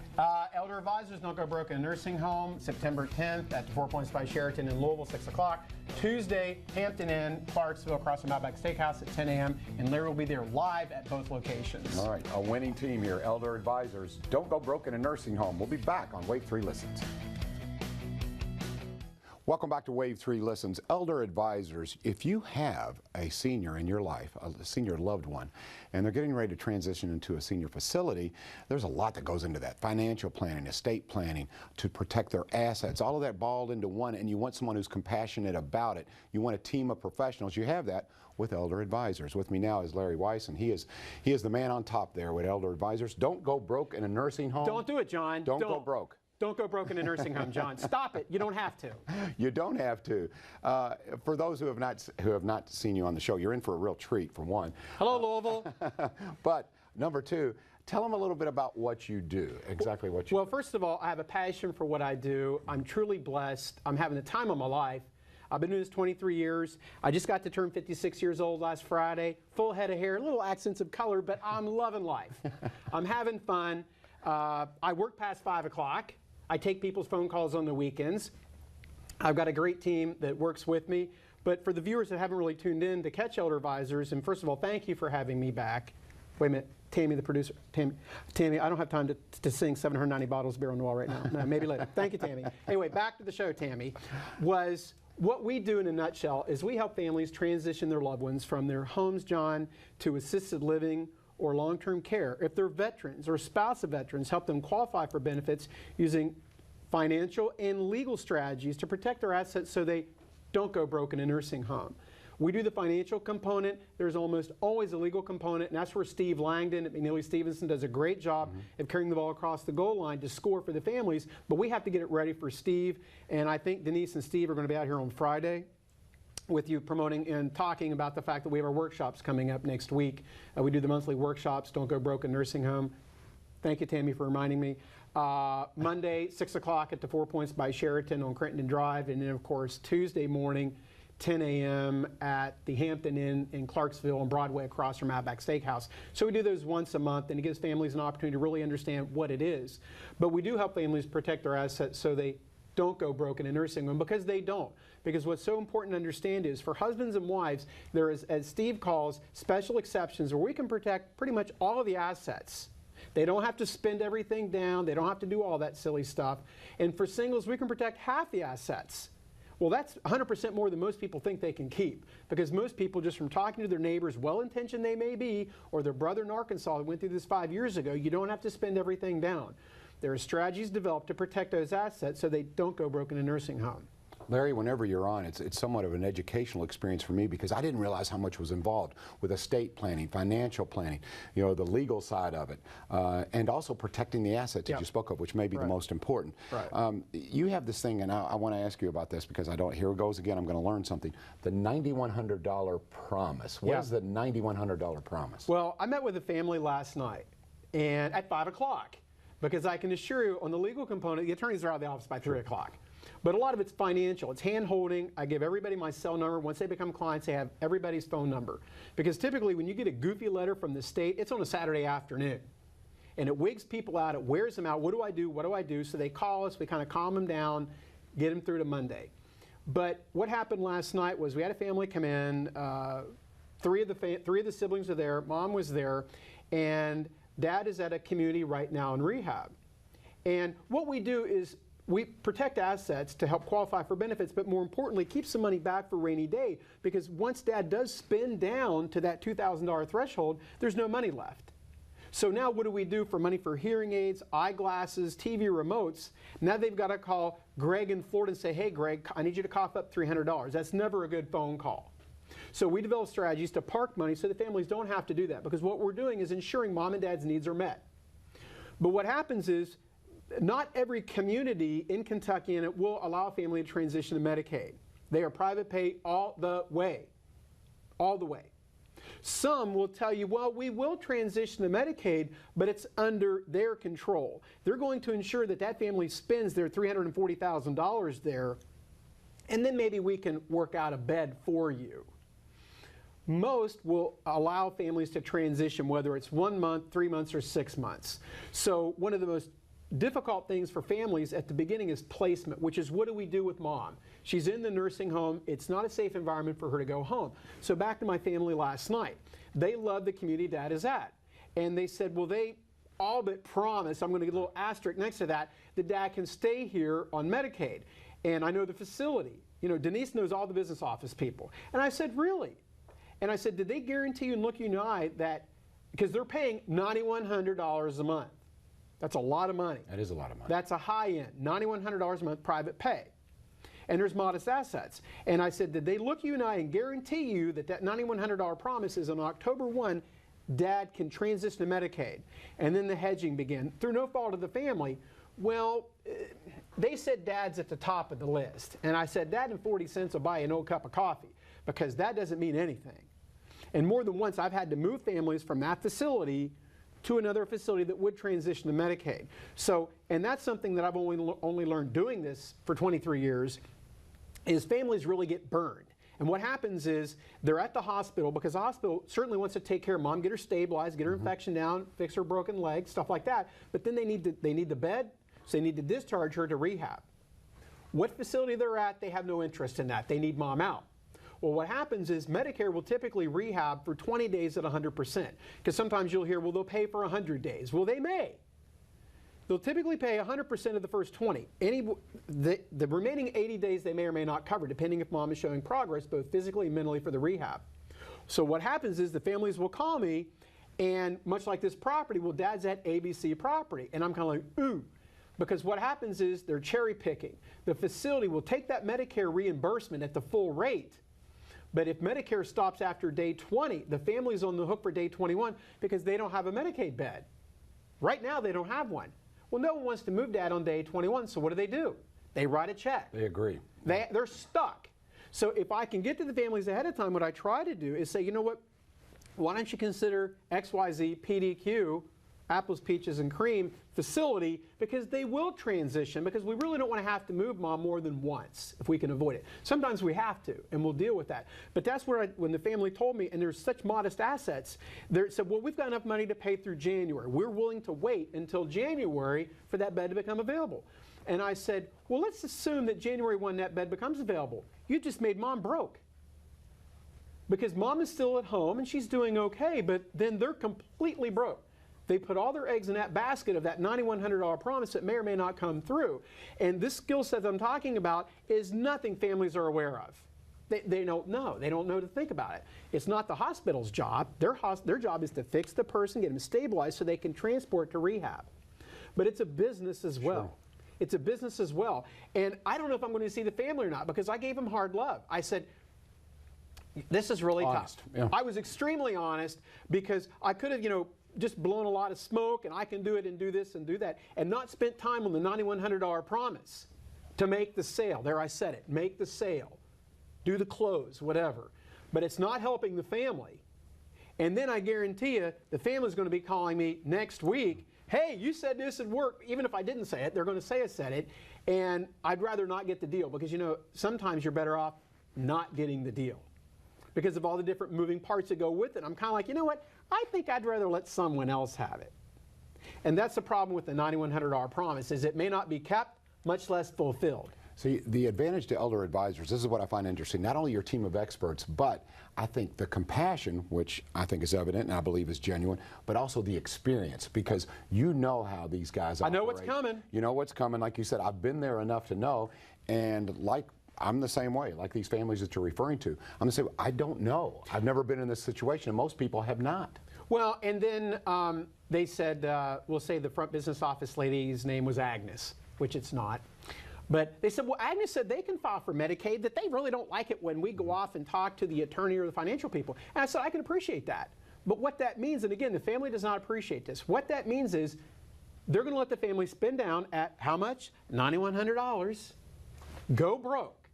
Elder Advisors Don't Go Broke in a Nursing Home, September 10th at the 4 Points by Sheraton in Louisville, 6 o'clock. Tuesday, Hampton Inn, Clarksville, across from Outback Steakhouse at 10 a.m. And Larry will be there live at both locations.
All right, a winning team here, Elder Advisors. Don't go broke in a nursing home. We'll be back on Wave 3 Listens. Welcome back to Wave 3 Listens. Elder Advisors, if you have a senior in your life, a senior loved one, and they're getting ready to transition into a senior facility, there's a lot that goes into that. Financial planning, estate planning, to protect their assets, all of that balled into one, and you want someone who's compassionate about it. You want a team of professionals. You have that with Elder Advisors. With me now is Larry Weiss, and he is the man on top there with Elder Advisors. Don't go broke in a nursing home.
Don't do it, John.
Don't go broke.
Don't go broke in a nursing home, John. Stop it. You don't have to.
You don't have to. For those who have not seen you on the show, you're in for a real treat, for one.
Hello, Louisville.
But number two, tell them a little bit about what you do, exactly what you do.
Well, first of all, I have a passion for what I do. I'm truly blessed. I'm having the time of my life. I've been doing this 23 years. I just got to turn 56 years old last Friday. Full head of hair, little accents of color, but I'm loving life. I'm having fun. I work past 5 o'clock. I take people's phone calls on the weekends. I've got a great team that works with me. But for the viewers that haven't really tuned in to catch Elder Advisors, and first of all, thank you for having me back. Wait a minute, Tammy, the producer. Tammy, I don't have time to sing 790 bottles of beer on the wall right now. No, maybe later. Thank you, Tammy. Anyway, back to the show, Tammy. What we do in a nutshell is we help families transition their loved ones from their homes, John, to assisted living or long-term care. If they're veterans or a spouse of veterans, help them qualify for benefits using financial and legal strategies to protect their assets so they don't go broke in a nursing home. We do the financial component. There's almost always a legal component, and that's where Steve Langdon at McNeely Stevenson does a great job of carrying the ball across the goal line to score for the families, but we have to get it ready for Steve, and I think Denise and Steve are going to be out here on Friday with you promoting and talking about the fact that we have our workshops coming up next week. We do the monthly workshops, Don't Go Broke in Nursing Home. Thank you, Tammy, for reminding me. Monday, 6 o'clock at the 4 Points by Sheraton on Crenton Drive, and then, of course, Tuesday morning, 10 a.m. at the Hampton Inn in Clarksville on Broadway across from Outback Steakhouse. So we do those once a month, and it gives families an opportunity to really understand what it is. But we do help families protect their assets so they don't go broke in a nursing home, because they don't. Because what's so important to understand is for husbands and wives, there is, as Steve calls, special exceptions where we can protect pretty much all of the assets. They don't have to spend everything down. They don't have to do all that silly stuff. And for singles, we can protect half the assets. Well, that's 100% more than most people think they can keep, because most people, just from talking to their neighbors, well-intentioned they may be, or their brother in Arkansas that went through this 5 years ago, you don't have to spend everything down. There are strategies developed to protect those assets so they don't go broke in a nursing home.
Larry, whenever you're on, it's somewhat of an educational experience for me, because I didn't realize how much was involved with estate planning, financial planning, you know, the legal side of it, and also protecting the assets that you spoke of, which may be the most important.
Right.
You have this thing, and I want to ask you about this, because here it goes again, I'm going to learn something. The $9,100 promise. What is the $9,100 promise?
Well, I met with a family last night, and at 5 o'clock, because I can assure you on the legal component, the attorneys are out of the office by 3 o'clock. But a lot of it's financial. It's hand-holding. I give everybody my cell number. Once they become clients, they have everybody's phone number. Because typically when you get a goofy letter from the state, it's on a Saturday afternoon. And it wigs people out. It wears them out. What do I do? What do I do? So they call us. We kind of calm them down, get them through to Monday. But what happened last night was we had a family come in. Three of the siblings are there. Mom was there. And Dad is at a community right now in rehab. And what we do is we protect assets to help qualify for benefits, but more importantly, keep some money back for rainy day, because once Dad does spend down to that $2,000 threshold, there's no money left. So now what do we do for money for hearing aids, eyeglasses, TV remotes? Now they've got to call Greg in Florida and say, hey, Greg, I need you to cough up $300. That's never a good phone call. So we develop strategies to park money so the families don't have to do that, because what we're doing is ensuring Mom and Dad's needs are met. But what happens is, not every community in Kentucky and it will allow a family to transition to Medicaid. They are private pay all the way. All the way. Some will tell you, well, we will transition to Medicaid, but it's under their control. They're going to ensure that that family spends their $340,000 there and then maybe we can work out a bed for you. Most will allow families to transition, whether it's 1 month, 3 months, or 6 months. So one of the most difficult things for families at the beginning is placement, which is what do we do with mom? She's in the nursing home. It's not a safe environment for her to go home. So back to my family last night. They love the community Dad is at. And they said, well, they all but promise, I'm going to get a little asterisk next to that, that Dad can stay here on Medicaid. And I know the facility. You know, Denise knows all the business office people. And I said, really? And I said, did they guarantee you and look you in the eye that, because they're paying $9,100 a month. That's a lot of money.
That is a lot of money.
That's a high end, $9,100 a month private pay. And there's modest assets. And I said, did they look you in the eye and guarantee you that that $9,100 promise is on October 1, Dad can transition to Medicaid? And then the hedging began. Through no fault of the family, well, they said Dad's at the top of the list. And I said, Dad and 40 cents will buy you an old cup of coffee, because that doesn't mean anything. And more than once, I've had to move families from that facility to another facility that would transition to Medicaid. So, and that's something that I've only learned doing this for 23 years, is families really get burned. And what happens is they're at the hospital, because the hospital certainly wants to take care of mom, get her stabilized, get her infection down, fix her broken leg, stuff like that. But then they need the bed, so they need to discharge her to rehab. What facility they're at, they have no interest in that. They need mom out. Well, what happens is Medicare will typically rehab for 20 days at 100%. Because sometimes you'll hear, well, they'll pay for 100 days. Well, they may. They'll typically pay 100% of the first 20. The remaining 80 days they may or may not cover, depending if mom is showing progress, both physically and mentally, for the rehab. So what happens is the families will call me, and much like this property, well, Dad's at ABC property. And I'm kind of like, ooh. Because what happens is they're cherry picking. The facility will take that Medicare reimbursement at the full rate. But if Medicare stops after day 20, the family's on the hook for day 21 because they don't have a Medicaid bed. Right now, they don't have one. Well, no one wants to move Dad on day 21, so what do? They write a check.
They agree.
They're stuck. So if I can get to the families ahead of time, what I try to do is say, you know what, why don't you consider XYZ PDQ, apples, peaches, and cream facility, because they will transition, because we really don't want to have to move mom more than once if we can avoid it. Sometimes we have to, and we'll deal with that. But that's where when the family told me, and there's such modest assets, they said, well, we've got enough money to pay through January. We're willing to wait until January for that bed to become available. And I said, well, let's assume that January 1 that bed becomes available. You just made mom broke. Because mom is still at home and she's doing okay, but then they're completely broke. They put all their eggs in that basket of that $9,100 promise that may or may not come through. And this skill set that I'm talking about is nothing families are aware of. They don't know. They don't know to think about it. It's not the hospital's job. Their job is to fix the person, get them stabilized so they can transport to rehab. But it's a business as well. Sure. It's a business as well. And I don't know if I'm going to see the family or not, because I gave them hard love. I said, this is really
honest.
tough.
Yeah.
I was extremely honest, because I could have, just blown a lot of smoke, and I can do it and do this and do that, and not spent time on the $9,100 promise to make the sale. There, I said it, make the sale, do the close, whatever. But it's not helping the family. And then I guarantee you, the family's going to be calling me next week, hey, you said this would work. Even if I didn't say it, they're going to say I said it, and I'd rather not get the deal, because sometimes you're better off not getting the deal because of all the different moving parts that go with it. I'm kind of like, you know what? I think I'd rather let someone else have it. And that's the problem with the $9,100 promise, is it may not be kept, much less fulfilled.
See, the advantage to elder advisors, this is what I find interesting, not only your team of experts, but I think the compassion, which I think is evident and I believe is genuine, but also the experience, because you know how these guys operate.
I know what's coming.
You know what's coming. Like you said, I've been there enough to know, and I'm the same way, like these families that you're referring to. I'm the same. I don't know. I've never been in this situation, and most people have not.
Well, and then they said, we'll say the front business office lady's name was Agnes, which it's not. But they said, well, Agnes said they can file for Medicaid, that they really don't like it when we go off and talk to the attorney or the financial people. And I said, I can appreciate that. But what that means, and again, the family does not appreciate this, what that means is they're going to let the family spend down at how much? $9,100, go broke.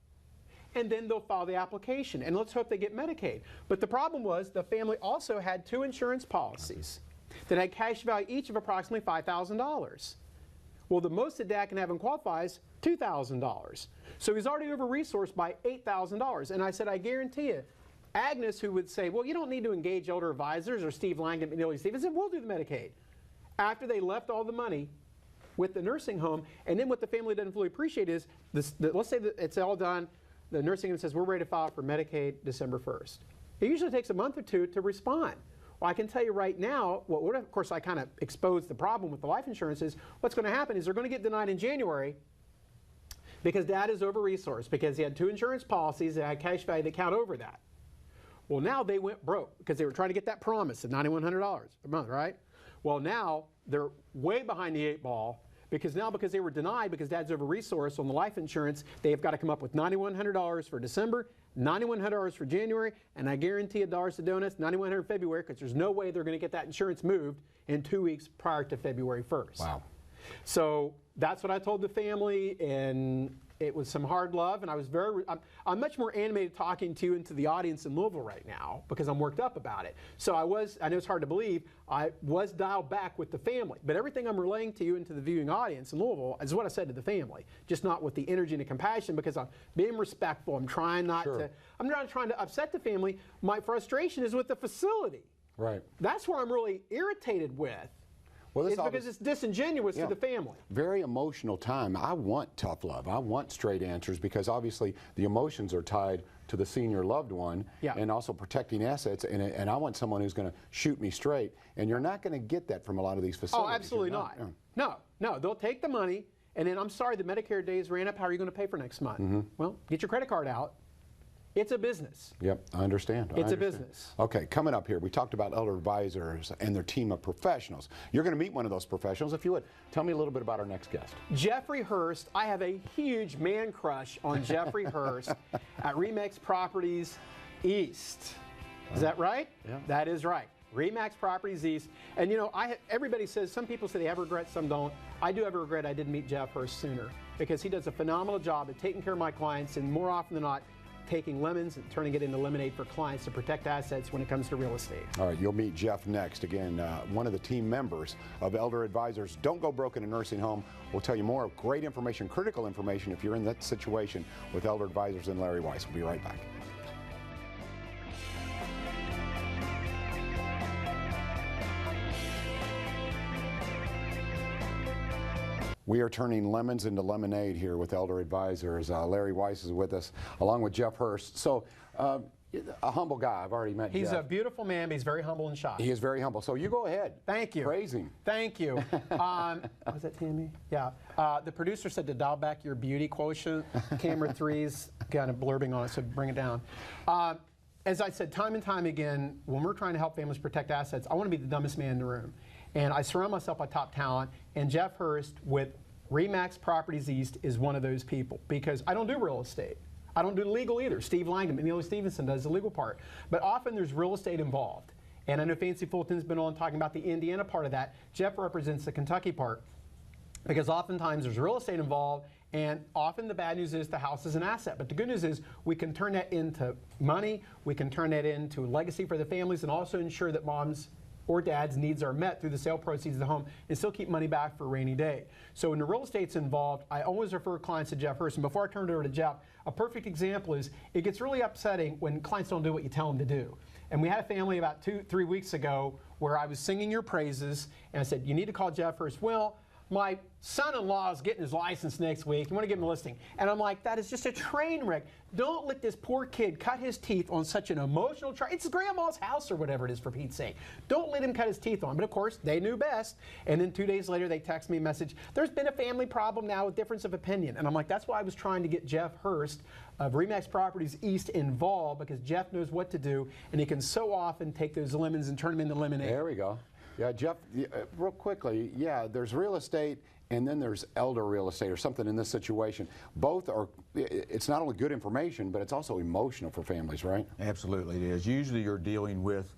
And then they'll file the application, and let's hope they get Medicaid. But the problem was the family also had 2 insurance policies that had cash value each of approximately $5,000. Well, the most that Dad can have and qualifies $2,000. So he's already over-resourced by $8,000. And I said, I guarantee you, Agnes, who would say, well, you don't need to engage elder advisors, or Steve Langdon, McNeely Steve, said, we'll do the Medicaid. After they left all the money with the nursing home, and then what the family doesn't fully appreciate is, let's say that it's all done, the nursing home says, we're ready to file for Medicaid December 1st. It usually takes a month or two to respond. Well, I can tell you right now, of course I kind of exposed the problem with the life insurance is, what's going to happen is they're going to get denied in January because dad is over-resourced, because he had 2 insurance policies that had cash value that count over that. Well, now they went broke because they were trying to get that promise of $9,100 a month, right? Well, now they're way behind the 8 ball because they were denied because dad's over-resourced on the life insurance, they have got to come up with $9,100 for December, $9,100 for January, and I guarantee you dollars to donuts, $9,100 in February, because there's no way they're going to get that insurance moved in 2 weeks prior to February 1st.
Wow.
So that's what I told the family, and it was some hard love, and I was I'm much more animated talking to you and to the audience in Louisville right now because I'm worked up about it. So I know it's hard to believe, I was dialed back with the family, but everything I'm relaying to you and to the viewing audience in Louisville is what I said to the family, just not with the energy and the compassion, because I'm being respectful. I'm trying not to, I'm not trying to upset the family. My frustration is with the facility.
Right.
That's where I'm really irritated with.
Well,
it's because it's disingenuous to the family.
Very emotional time. I want tough love. I want straight answers because obviously the emotions are tied to the senior loved one and also protecting assets. And I want someone who's going to shoot me straight. And you're not going to get that from a lot of these facilities.
Oh, absolutely not. No. They'll take the money and then, I'm sorry, the Medicare days ran up. How are you going to pay for next month? Well, get your credit card out. It's a business.
Yep, I understand.
It's a business.
Okay, coming up here, we talked about elder advisors and their team of professionals. You're going to meet one of those professionals. If you would, tell me a little bit about our next guest.
Jeffrey Hurst. I have a huge man crush on Jeffrey Hurst at Remax Properties East. Is that right?
Yeah.
That is right. Remax Properties East. And you know, everybody says, some people say they have regrets, some don't. I do have a regret I didn't meet Jeff Hurst sooner, because he does a phenomenal job at taking care of my clients, and more often than not, taking lemons and turning it into lemonade for clients to protect assets when it comes to real estate.
All right, you'll meet Jeff next. Again, one of the team members of Elder Advisors. Don't go broke in a nursing home. We'll tell you more great information, critical information, if you're in that situation with Elder Advisors and Larry Weiss. We'll be right back. We are turning lemons into lemonade here with Elder Advisors. Larry Weiss is with us, along with Jeff Hurst. So, a humble guy. I've already met
He's
Jeff.
a beautiful man, but he's very humble and shy.
He is very humble. So you go ahead.
Thank you.
Praise him.
Thank you. Was that Tammy? Yeah. The producer said to dial back your beauty quotient. Camera 3's kind of blurbing on it, so bring it down. As I said time and time again, when we're trying to help families protect assets, I want to be the dumbest man in the room. And I surround myself by top talent, and Jeff Hurst with Remax Properties East is one of those people, because I don't do real estate. I don't do legal either. Steve Langdon, McNeely Stevenson does the legal part. But often there's real estate involved. And I know Fancy Fulton's been on talking about the Indiana part of that. Jeff represents the Kentucky part, because oftentimes there's real estate involved, and often the bad news is the house is an asset. But the good news is we can turn that into money, we can turn that into legacy for the families, and also ensure that mom's or dad's needs are met through the sale proceeds of the home, and still keep money back for a rainy day. So when the real estate's involved, I always refer clients to Jeff Hurst. And before I turn it over to Jeff, a perfect example is it gets really upsetting when clients don't do what you tell them to do. And we had a family about 2-3 weeks ago where I was singing your praises, and I said, you need to call Jeff Hurst. Well, my son-in-law is getting his license next week. You want to give him a listing. And I'm like, that is just a train wreck. Don't let this poor kid cut his teeth on such an emotional It's grandma's house or whatever it is, for Pete's sake. Don't let him cut his teeth on. But of course, they knew best. And then 2 days later, they text me a message. There's been a family problem now with difference of opinion. And I'm like, that's why I was trying to get Jeff Hurst of Remax Properties East involved, because Jeff knows what to do, and he can so often take those lemons and turn them into lemonade.
There we go. Yeah, Jeff, real quickly, there's real estate and then there's elder real estate or something in this situation. Both are, it's not only good information, but it's also emotional for families, right?
Absolutely it is. Usually you're dealing with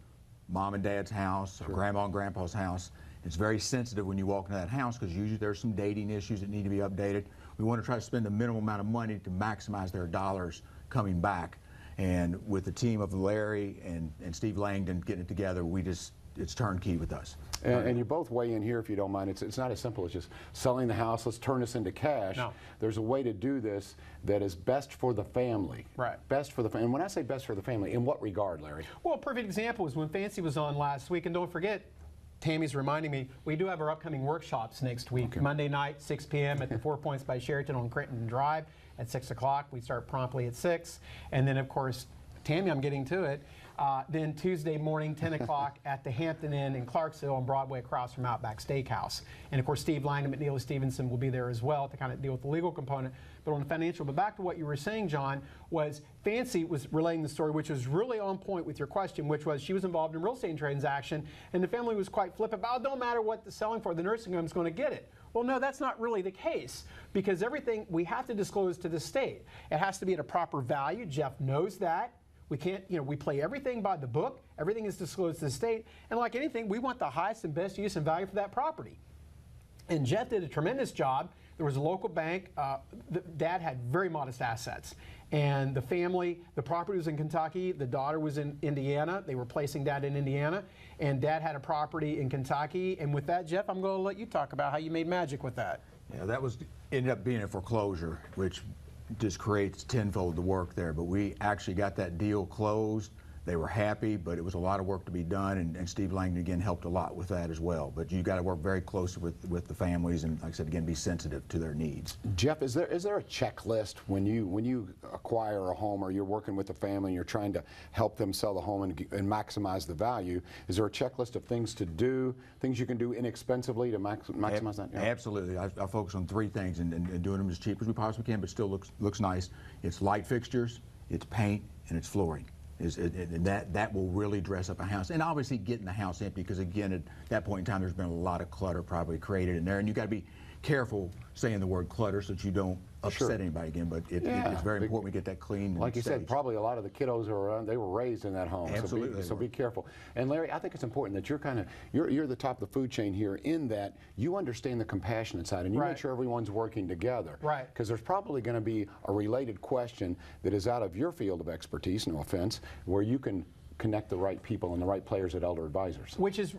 mom and dad's house or grandma and grandpa's house. It's very sensitive when you walk into that house, because usually there's some dating issues that need to be updated. We want to try to spend the minimum amount of money to maximize their dollars coming back. And with the team of Larry and Steve Langdon getting it together, we just it's turnkey with us.
And you both weigh in here if you don't mind. It's not as simple as just selling the house, let's turn this into cash.
No.
There's a way to do this that is best for the family.
Right.
Best for the family. And when I say best for the family, in what regard, Larry?
Well, a perfect example is when Fancy was on last week, and don't forget, Tammy's reminding me, we do have our upcoming workshops next week. Okay. Monday night, 6 p.m. at the 4 Points by Sheraton on Clinton Drive at 6 o'clock. We start promptly at 6. And then, of course, Tammy, I'm getting to it. Then Tuesday morning, 10 o'clock at the Hampton Inn in Clarksville on Broadway across from Outback Steakhouse. And of course, Steve Langdon, McNeely Stevenson will be there as well to kind of deal with the legal component. But on the financial, but back to what you were saying, John, was Fancy was relaying the story, which was really on point with your question, which was she was involved in a real estate transaction, and the family was quite flippant about, oh, don't matter what the selling for, the nursing home is going to get it. Well, no, that's not really the case, because everything we have to disclose to the state. It has to be at a proper value. Jeff knows that. We can't, we play everything by the book. Everything is disclosed to the state. And like anything, we want the highest and best use and value for that property. And Jeff did a tremendous job. There was a local bank. Dad had very modest assets. And the family, the property was in Kentucky. The daughter was in Indiana. They were placing Dad in Indiana. And Dad had a property in Kentucky. And with that, Jeff, I'm going to let you talk about how you made magic with that.
Yeah, that ended up being a foreclosure, which just creates tenfold the work there. But we actually got that deal closed. They were happy, but it was a lot of work to be done, and Steve Langdon again helped a lot with that as well. But you got to work very closely with the families, and like I said again, be sensitive to their needs.
Jeff, is there a checklist when you acquire a home or you're working with a family and you're trying to help them sell the home and maximize the value? Is there a checklist of things to do, things you can do inexpensively to maximize that? Yeah.
Absolutely. I focus on 3 things and doing them as cheap as we possibly can, but still looks nice. It's light fixtures, it's paint, and it's flooring. And that will really dress up a house, and obviously getting the house empty, because again at that point in time there's been a lot of clutter probably created in there, and you got to be careful saying the word clutter so that you don't upset anybody again. But it's very important we get that clean.
Like you said, probably a lot of the kiddos are around, they were raised in that home.
Absolutely.
So be careful. And Larry, I think it's important that you're the top of the food chain here, in that you understand the compassionate side and you make sure everyone's working together.
Right.
Because there's probably going to be a related question that is out of your field of expertise, no offense, where you can connect the right people and the right players at Elder Advisors.
Which is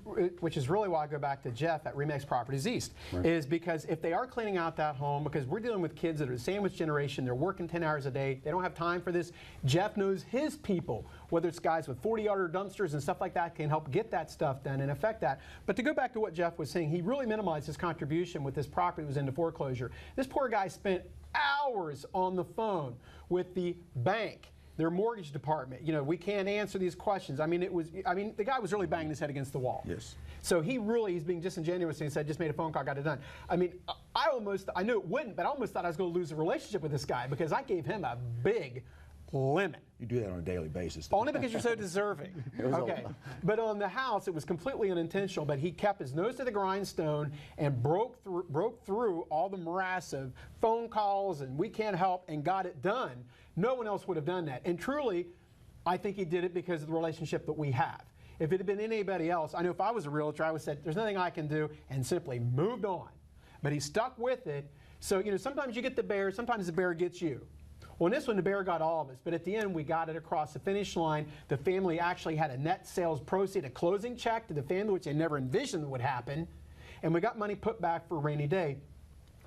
really why I go back to Jeff at Remax Properties East, is because if they are cleaning out that home, because we're dealing with kids that are the sandwich generation, they're working 10 hours a day, they don't have time for this. Jeff knows his people, whether it's guys with 40-yard dumpsters and stuff like that, can help get that stuff done and affect that. But to go back to what Jeff was saying, he really minimized his contribution with this property that was into foreclosure. This poor guy spent hours on the phone with the bank, their mortgage department. We can't answer these questions. The guy was really banging his head against the wall.
Yes.
So he's being disingenuous, and he said, just made a phone call, got it done. I knew it wouldn't, but I almost thought I was going to lose a relationship with this guy, because I gave him a big lemon.
You do that on a daily basis.
Only because you're so deserving. Okay. But on the house, it was completely unintentional, but he kept his nose to the grindstone and broke through all the morass of phone calls and we can't help, and got it done. No one else would have done that. And truly, I think he did it because of the relationship that we have. If it had been anybody else, I know if I was a realtor, I would have said, there's nothing I can do, and simply moved on. But he stuck with it. So, sometimes you get the bear, sometimes the bear gets you. Well, in this one, the bear got all of us, but at the end, we got it across the finish line. The family actually had a net sales proceed, a closing check to the family, which they never envisioned would happen, and we got money put back for a rainy day.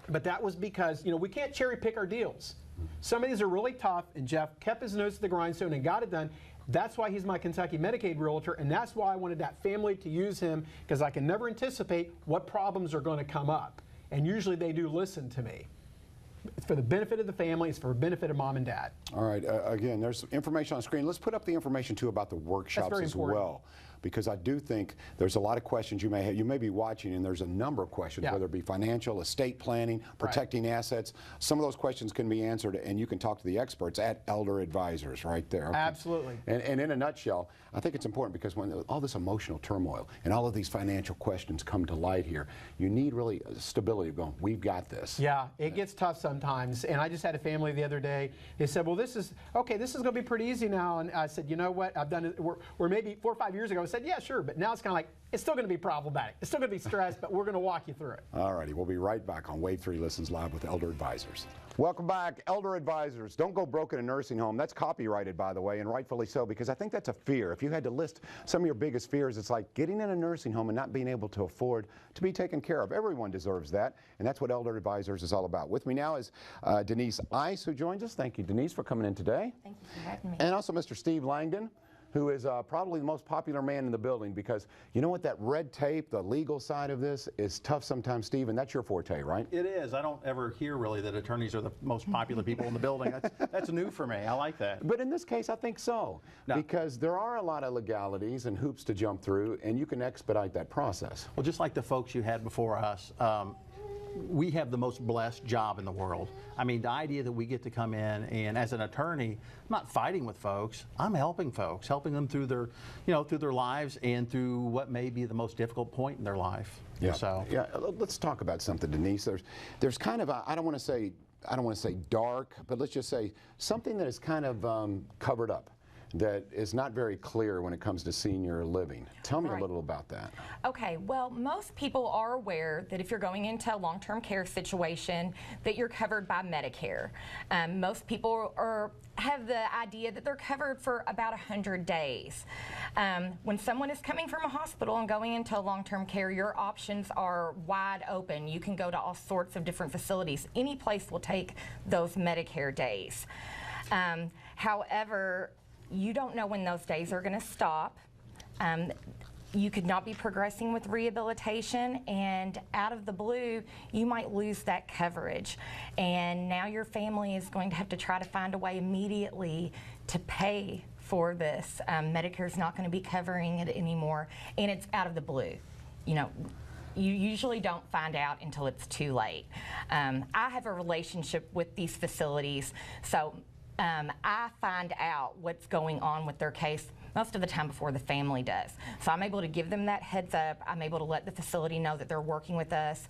But that was because, we can't cherry pick our deals. Some of these are really tough, and Jeff kept his nose to the grindstone and got it done. That's why he's my Kentucky Medicaid realtor, and that's why I wanted that family to use him, because I can never anticipate what problems are going to come up. And usually they do listen to me. It's for the benefit of the family. It's for the benefit of mom and dad.
All right. Again, there's information on the screen. Let's put up the information, too, about the workshops as well, because I do think there's a lot of questions you may have. You may be watching, and there's a number of questions, whether it be financial, estate planning, protecting assets. Some of those questions can be answered, and you can talk to the experts at Elder Advisors right there. Okay.
Absolutely.
And in a nutshell, I think it's important, because when all this emotional turmoil and all of these financial questions come to light here, you need really stability of going, we've got this.
Yeah, it gets tough sometimes. And I just had a family the other day. They said, well, this is going to be pretty easy now. And I said, you know what? I've done it. We're maybe 4 or 5 years ago, have said, yeah, sure, but now it's kind of like, it's still going to be problematic. It's still going to be stressed, but we're going to walk you through it.
All righty, we'll be right back on Wave 3 Listens Live with Elder Advisors. Welcome back, Elder Advisors. Don't go broke in a nursing home. That's copyrighted, by the way, and rightfully so, because I think that's a fear. If you had to list some of your biggest fears, it's like getting in a nursing home and not being able to afford to be taken care of. Everyone deserves that, and that's what Elder Advisors is all about. With me now is Denise Ice, who joins us. Thank you, Denise, for coming in today.
Thank you for having me.
And also Mr. Steve Langdon, who is probably the most popular man in the building, because you know what, that red tape, the legal side of this is tough sometimes, Steve, and that's your forte, right?
It is. I don't ever hear really that attorneys are the most popular people in the building. That's new for me. I like that.
But in this case, I think so, because there are a lot of legalities and hoops to jump through, and you can expedite that process.
Well, just like the folks you had before us, we have the most blessed job in the world. I mean, the idea that we get to come in and as an attorney, I'm not fighting with folks, I'm helping folks, helping them through their, through their lives and through what may be the most difficult point in their life.
Yeah.
So.
Yeah. Let's talk about something, Denise. There's kind of a, I don't want to say dark, but let's just say something that is kind of covered up, that is not very clear when it comes to senior living. Tell me a little about that.
Okay, well, most people are aware that if you're going into a long-term care situation, that you're covered by Medicare. Most people have the idea that they're covered for about 100 days. When someone is coming from a hospital and going into a long-term care, your options are wide open. You can go to all sorts of different facilities. Any place will take those Medicare days. However, you don't know when those days are going to stop. You could not be progressing with rehabilitation, and out of the blue, you might lose that coverage. And now your family is going to have to try to find a way immediately to pay for this. Medicare's not going to be covering it anymore, and it's out of the blue. You usually don't find out until it's too late. I have a relationship with these facilities, so I find out what's going on with their case most of the time before the family does. So I'm able to give them that heads up. I'm able to let the facility know that they're working with us.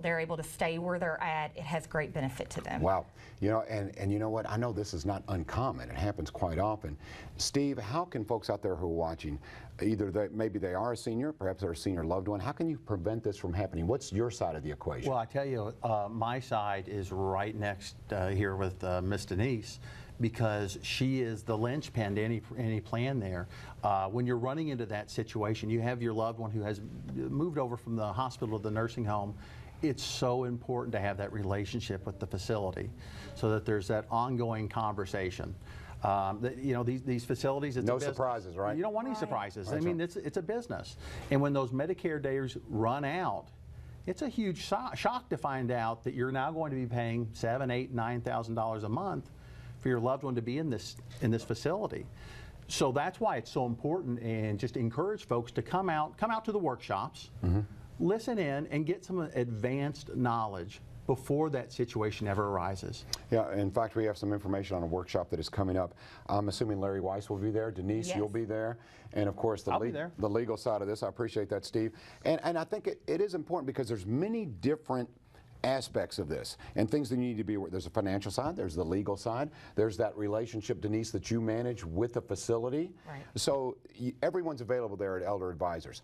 They're able to stay where they're at. It has great benefit to them.
Wow. And you know what? I know this is not uncommon. It happens quite often. Steve, how can folks out there who are watching, either maybe they are a senior, perhaps they're a senior loved one, how can you prevent this from happening? What's your side of the equation?
Well, I tell you, my side is right next here with Miss Denise, because she is the linchpin to any plan there. When you're running into that situation, you have your loved one who has moved over from the hospital to the nursing home. It's so important to have that relationship with the facility so that there's that ongoing conversation. These facilities, it's
no
a business.
surprises, right?
You don't want any surprises.
That's
I mean, it's a business. And when those Medicare days run out, it's a huge shock to find out that you're now going to be paying $7,000, $8,000, $9,000 a month for your loved one to be in this facility. So that's why it's so important, and just encourage folks to come out to the workshops, listen in, and get some advanced knowledge before that situation ever arises.
Yeah, in fact, we have some information on a workshop that is coming up. I'm assuming Larry Weiss will be there. Denise,
Yes.
You'll be there. And of course,
I'll be there.
the legal side of this. I appreciate that, Steve. And I think it is important because there's many different aspects of this and things that you need to be aware. There's a financial side, there's the legal side, there's that relationship, Denise, that you manage with the facility.
Right.
So everyone's available there at Elder Advisors.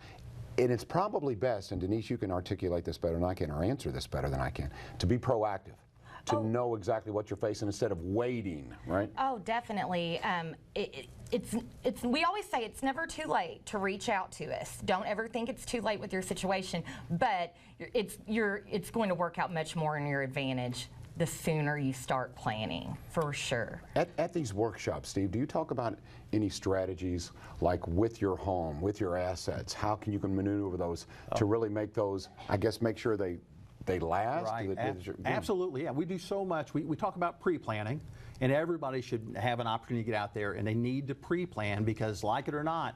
And it's probably best, and Denise, you can articulate this better than I can, or answer this better than I can, to be proactive, to know exactly what you're facing instead of waiting, right?
Oh, definitely. We always say it's never too late to reach out to us. Don't ever think it's too late with your situation, but it's going to work out much more in your advantage the sooner you start planning, for sure.
At these workshops, Steve, do you talk about any strategies like with your home, with your assets? How can you maneuver those to really make those, I guess, make sure they last?
Right. Absolutely, yeah. We do so much. We talk about pre-planning, and everybody should have an opportunity to get out there, and they need to pre-plan because, like it or not,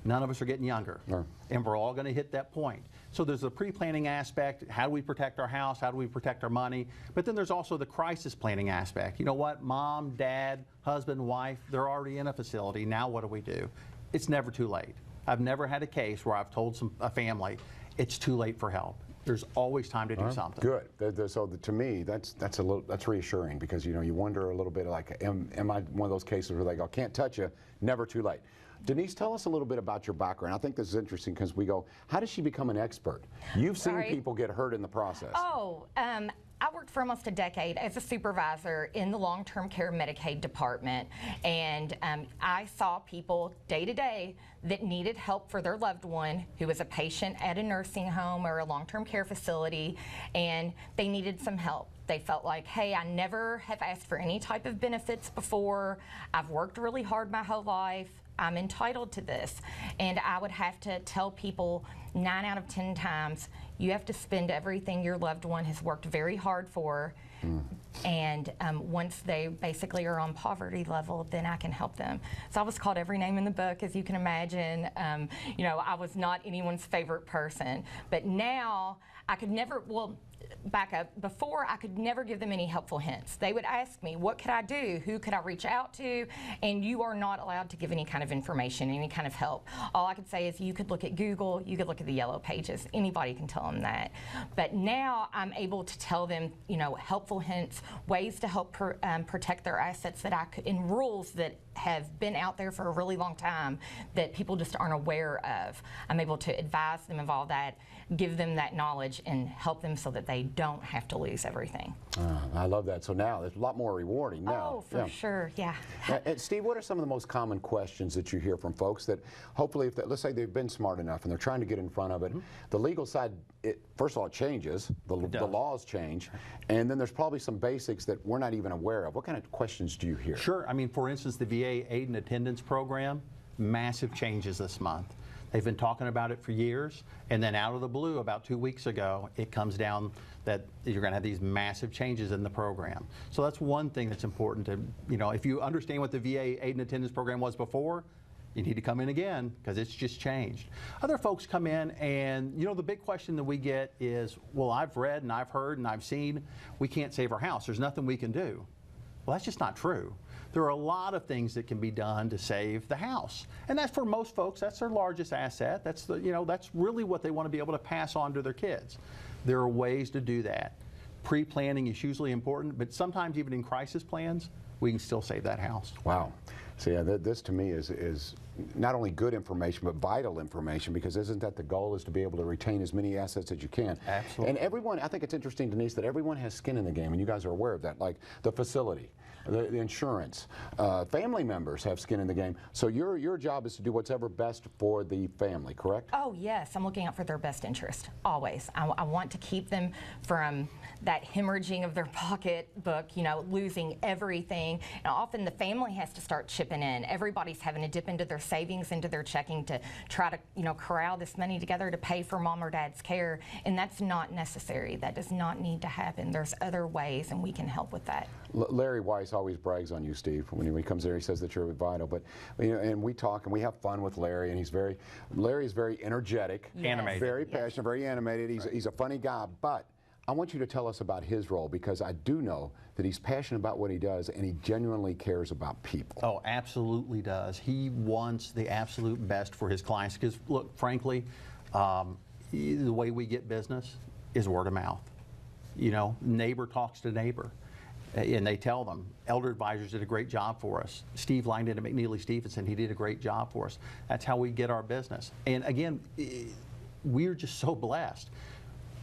none of us are getting younger, and we're all going to hit that point. So there's a pre-planning aspect. How do we protect our house? How do we protect our money? But then there's also the crisis planning aspect. You know what? Mom, dad, husband, wife, they're already in a facility. Now what do we do? It's never too late. I've never had a case where I've told a family, it's too late for help. There's always time to do something.
Good. To me, that's reassuring, because you wonder a little bit like, am I one of those cases where they go, can't touch you, never too late. Denise, tell us a little bit about your background. I think this is interesting because we go, how does she become an expert? You've seen people get hurt in the process.
Oh, I worked for almost a decade as a supervisor in the long-term care Medicaid department, and I saw people day to day that needed help for their loved one who was a patient at a nursing home or a long-term care facility, and they needed some help. They felt like, hey, I never have asked for any type of benefits before. I've worked really hard my whole life. I'm entitled to this. And I would have to tell people 9 out of 10 times, you have to spend everything your loved one has worked very hard for. And once they basically are on poverty level, then I can help them. So I was called every name in the book, as you can imagine. I was not anyone's favorite person. But now I could never, back up, before I could never give them any helpful hints. They would ask me, what could I do? Who could I reach out to? And you are not allowed to give any kind of information, any kind of help. All I could say is you could look at Google, you could look at the yellow pages. Anybody can tell them that. But now I'm able to tell them, helpful hints, ways to help protect their assets that I could, in rules that have been out there for a really long time that people just aren't aware of. I'm able to advise them of all that, give them that knowledge, and help them so that they don't have to lose everything.
I love that. So now it's a lot more rewarding now.
Oh, for sure, yeah.
And Steve, what are some of the most common questions that you hear from folks that hopefully, let's say they've been smart enough and they're trying to get in front of it, the legal side, first of all, it changes, the laws change, and then there's probably some basics that we're not even aware of. What kind of questions do you hear?
Sure. I mean, for instance, the VA Aid and Attendance Program, massive changes this month. They've been talking about it for years, and then out of the blue, about 2 weeks ago, it comes down that you're going to have these massive changes in the program. So that's one thing that's important to, if you understand what the VA Aid and Attendance Program was before, you need to come in again, because it's just changed. Other folks come in and, the big question that we get is, well, I've read and I've heard and I've seen, we can't save our house. There's nothing we can do. Well, that's just not true. There are a lot of things that can be done to save the house. And that's, for most folks, that's their largest asset. That's that's really what they want to be able to pass on to their kids. There are ways to do that. Pre-planning is usually important, but sometimes even in crisis plans, we can still save that house.
Wow. So yeah, this to me is not only good information, but vital information, because isn't that the goal, is to be able to retain as many assets as you can?
Absolutely.
And everyone, I think it's interesting, Denise, that everyone has skin in the game, and you guys are aware of that, like the facility, the insurance, family members have skin in the game. So your job is to do what's ever best for the family, correct?
Oh yes, I'm looking out for their best interest, always. I want to keep them from that hemorrhaging of their pocketbook, losing everything. And often the family has to start chipping in. Everybody's having to dip into their savings, into their checking to try to, corral this money together to pay for mom or dad's care. And that's not necessary. That does not need to happen. There's other ways, and we can help with that.
Larry Weiss always brags on you, Steve. When he comes there, he says that you're vital. But and we talk and we have fun with Larry, and Larry's very energetic,
Animated.
very passionate, very animated. He's a funny guy. But I want you to tell us about his role, because I do know that he's passionate about what he does, and he genuinely cares about people.
Oh, absolutely does. He wants the absolute best for his clients, because look, frankly, the way we get business is word of mouth. Neighbor talks to neighbor, and they tell them, Elder Advisors did a great job for us. Steve Langdon at McNeely Stevenson, he did a great job for us. That's how we get our business. And again, we're just so blessed.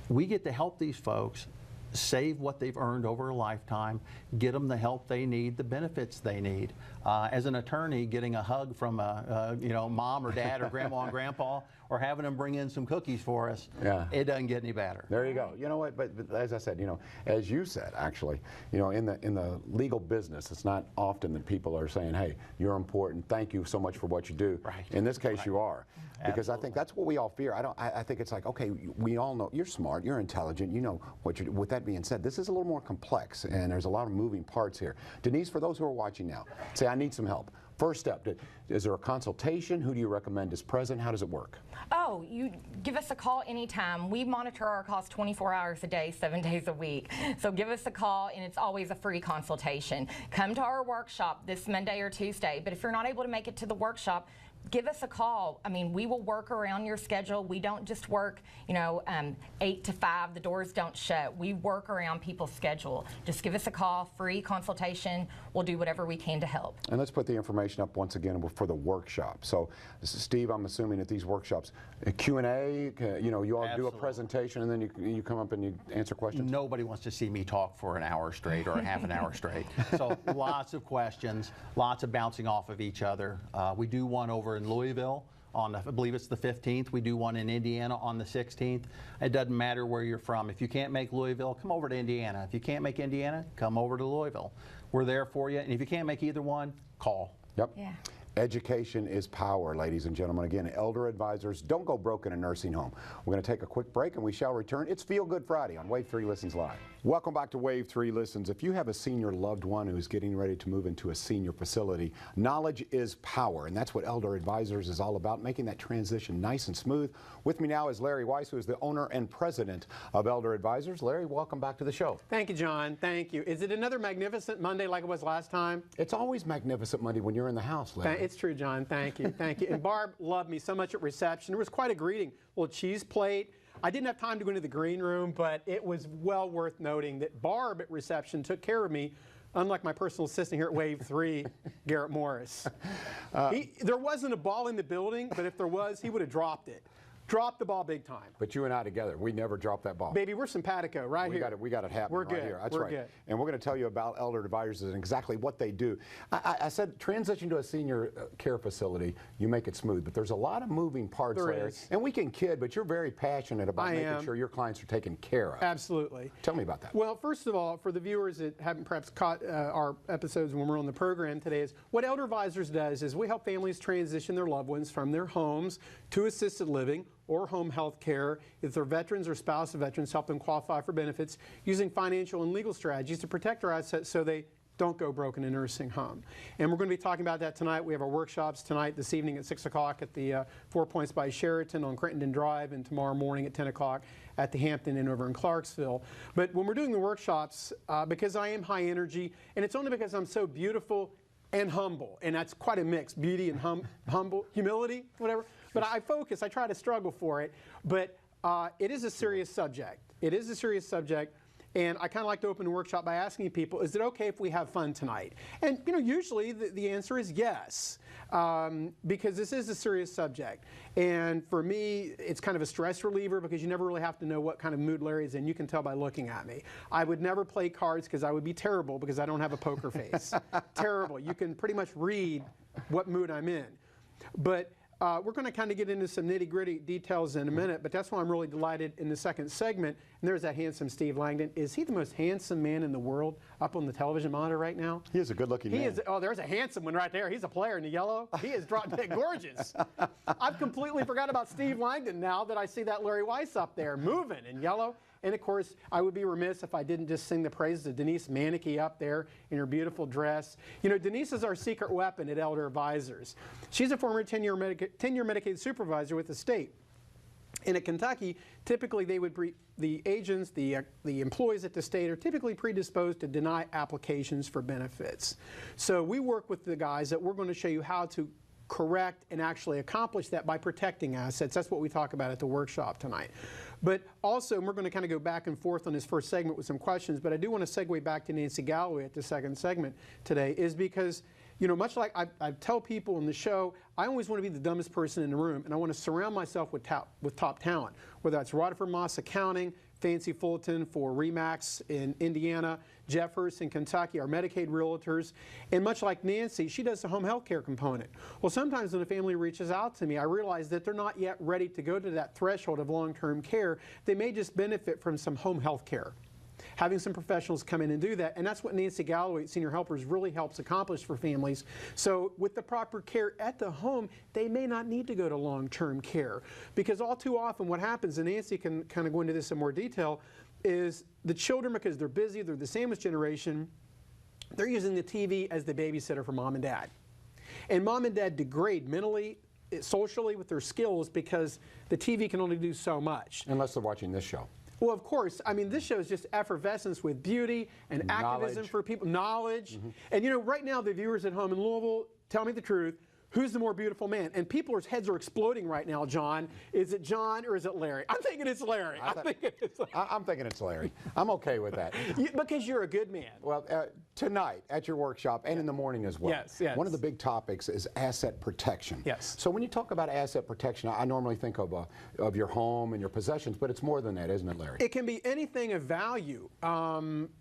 We get to help these folks save what they've earned over a lifetime, get them the help they need, the benefits they need. As an attorney, getting a hug from mom or dad or grandma and grandpa, or having them bring in some cookies for us, it doesn't get any better.
There you go. You know what? But as I said, as you said, actually, in the legal business, it's not often that people are saying, "Hey, you're important. Thank you so much for what you do."
Right.
In this case, you are. Because
Absolutely.
I think that's what we all fear. I think it's like, okay, we all know you're smart, you're intelligent, you know what you do. With that being said, this is a little more complex, and there's a lot of moving parts here. Denise, for those who are watching now, say, I need some help. First step, Is there a consultation? Who do you recommend is present? How does it work?
Oh, you give us a call anytime. We monitor our calls 24 hours a day, 7 days a week. So give us a call, and it's always a free consultation. Come to our workshop this Monday or Tuesday, but if you're not able to make it to the workshop, give us a call. I mean, we will work around your schedule. We don't just work, 8 to 5. The doors don't shut. We work around people's schedule. Just give us a call, free consultation. We'll do whatever we can to help.
And let's put the information up once again for the workshop. So, Steve, I'm assuming at these workshops, Q&A, you all do a
Absolutely.
presentation and then you come up and you answer questions?
Nobody wants to see me talk for an hour straight or a half an hour straight. So lots of questions, lots of bouncing off of each other. We do one over in Louisville on, I believe it's the 15th. We do one in Indiana on the 16th. It doesn't matter where you're from. If you can't make Louisville, come over to Indiana. If you can't make Indiana, come over to Louisville. We're there for you. And if you can't make either one, call.
Yep.
Yeah.
Education is power, ladies and gentlemen. Again, elder advisors, don't go broke in a nursing home. We're going to take a quick break and we shall return. It's Feel Good Friday on Wave 3 Listens Live. Welcome back to Wave 3 Listens. If you have a senior loved one who's getting ready to move into a senior facility, knowledge is power, and that's what Elder Advisors is all about, making that transition nice and smooth. With me now is Larry Weiss, who is the owner and president of Elder Advisors. Larry, welcome back to the show.
Thank you, John. Thank you. Is it another magnificent Monday like it was last time?
It's always magnificent Monday when you're in the house, Larry.
It's true, John. Thank you. Thank you. And Barb loved me so much at reception. There was quite a greeting. A little cheese plate. I didn't have time to go into the green room, but it was well worth noting that Barb at reception took care of me, unlike my personal assistant here at Wave 3, Garrett Morris. There wasn't a ball in the building, but if there was, he would have dropped it. Dropped the ball big time.
But you and I together, we never dropped that ball.
Baby, we're simpatico right here.
We got it happening
We're
right
good.
here. That's
We're
right.
good.
And we're going to tell you about Elder Advisors and exactly what they do. I said transition to a senior care facility, you make it smooth, but there's a lot of moving parts
There
there.
is.
And we can kid, but you're very passionate about
I
making
am.
sure your clients are taken care of.
Absolutely.
Tell me about that.
Well, first of all, for the viewers that haven't perhaps caught our episodes when we're on the program today, is what Elder Advisors does is we help families transition their loved ones from their homes to assisted living or home health care. If they're veterans or spouse of veterans, help them qualify for benefits using financial and legal strategies to protect their assets so they don't go broke in a nursing home. And we're going to be talking about that tonight. We have our workshops tonight, this evening at 6 o'clock at the 4 Points by Sheraton on Crittenden Drive, and tomorrow morning at 10 o'clock at the Hampton Inn over in Clarksville. But when we're doing the workshops, because I am high energy, and it's only because I'm so beautiful and humble, and that's quite a mix, beauty and humble, humility, whatever. But I focus, I try to struggle for it, but it is a serious subject. It is a serious subject, and I kind of like to open the workshop by asking people, is it okay if we have fun tonight? And usually the answer is yes, because this is a serious subject. And for me, it's kind of a stress reliever because you never really have to know what kind of mood Larry's in. You can tell by looking at me. I would never play cards because I would be terrible because I don't have a poker face. Terrible. You can pretty much read what mood I'm in. But we're going to kind of get into some nitty-gritty details in a minute, but that's why I'm really delighted in the second segment. And there's that handsome Steve Langdon. Is he the most handsome man in the world up on the television monitor right now?
He is a good-looking man.
He is. Oh, there's a handsome one right there. He's a player in the yellow. He is gorgeous. I've completely forgot about Steve Langdon now that I see that Larry Weiss up there moving in yellow. And of course, I would be remiss if I didn't just sing the praises of Denise Manicki up there in her beautiful dress. Denise is our secret weapon at Elder Advisors. She's a former 10-year Medicaid supervisor with the state. And at Kentucky, typically they would the agents, the employees at the state are typically predisposed to deny applications for benefits. So we work with the guys that we're going to show you how to correct and actually accomplish that by protecting assets. That's what we talk about at the workshop tonight. But also, and we're going to kind of go back and forth on this first segment with some questions, but I do want to segue back to Nancy Galloway at the second segment today, is because, much like I tell people in the show, I always want to be the dumbest person in the room, and I want to surround myself with top talent, whether that's Rutherford Moss Accounting, Fancy Fulton for RE/MAX in Indiana, Jeff Hurst in Kentucky, our Medicaid realtors, and much like Nancy, she does the home health care component. Well, sometimes when a family reaches out to me, I realize that they're not yet ready to go to that threshold of long-term care. They may just benefit from some home health care. Having some professionals come in and do that, and that's what Nancy Galloway at Senior Helpers really helps accomplish for families. So with the proper care at the home, they may not need to go to long-term care, because all too often what happens, and Nancy can kind of go into this in more detail, is the children, because they're busy, they're the sandwich generation, they're using the TV as the babysitter for mom and dad. And mom and dad degrade mentally, socially with their skills because the TV can only do so much.
Unless they're watching this show.
Well, of course. I mean, this show is just effervescence with beauty and activism for people, knowledge. And you know, right now, the viewers at home in Louisville, tell me the truth, who's the more beautiful man? And people's heads are exploding right now, John. Is it John or is it Larry? I'm thinking it's Larry. I'm
thinking it's Larry. I'm okay with that.
Because you're a good man.
Well, tonight at your workshop and in the morning as well.
Yes, yes.
One of the big topics is asset protection.
Yes.
So when you talk about asset protection, I normally think of your home and your possessions, but it's more than that, isn't it, Larry?
It can be anything of value,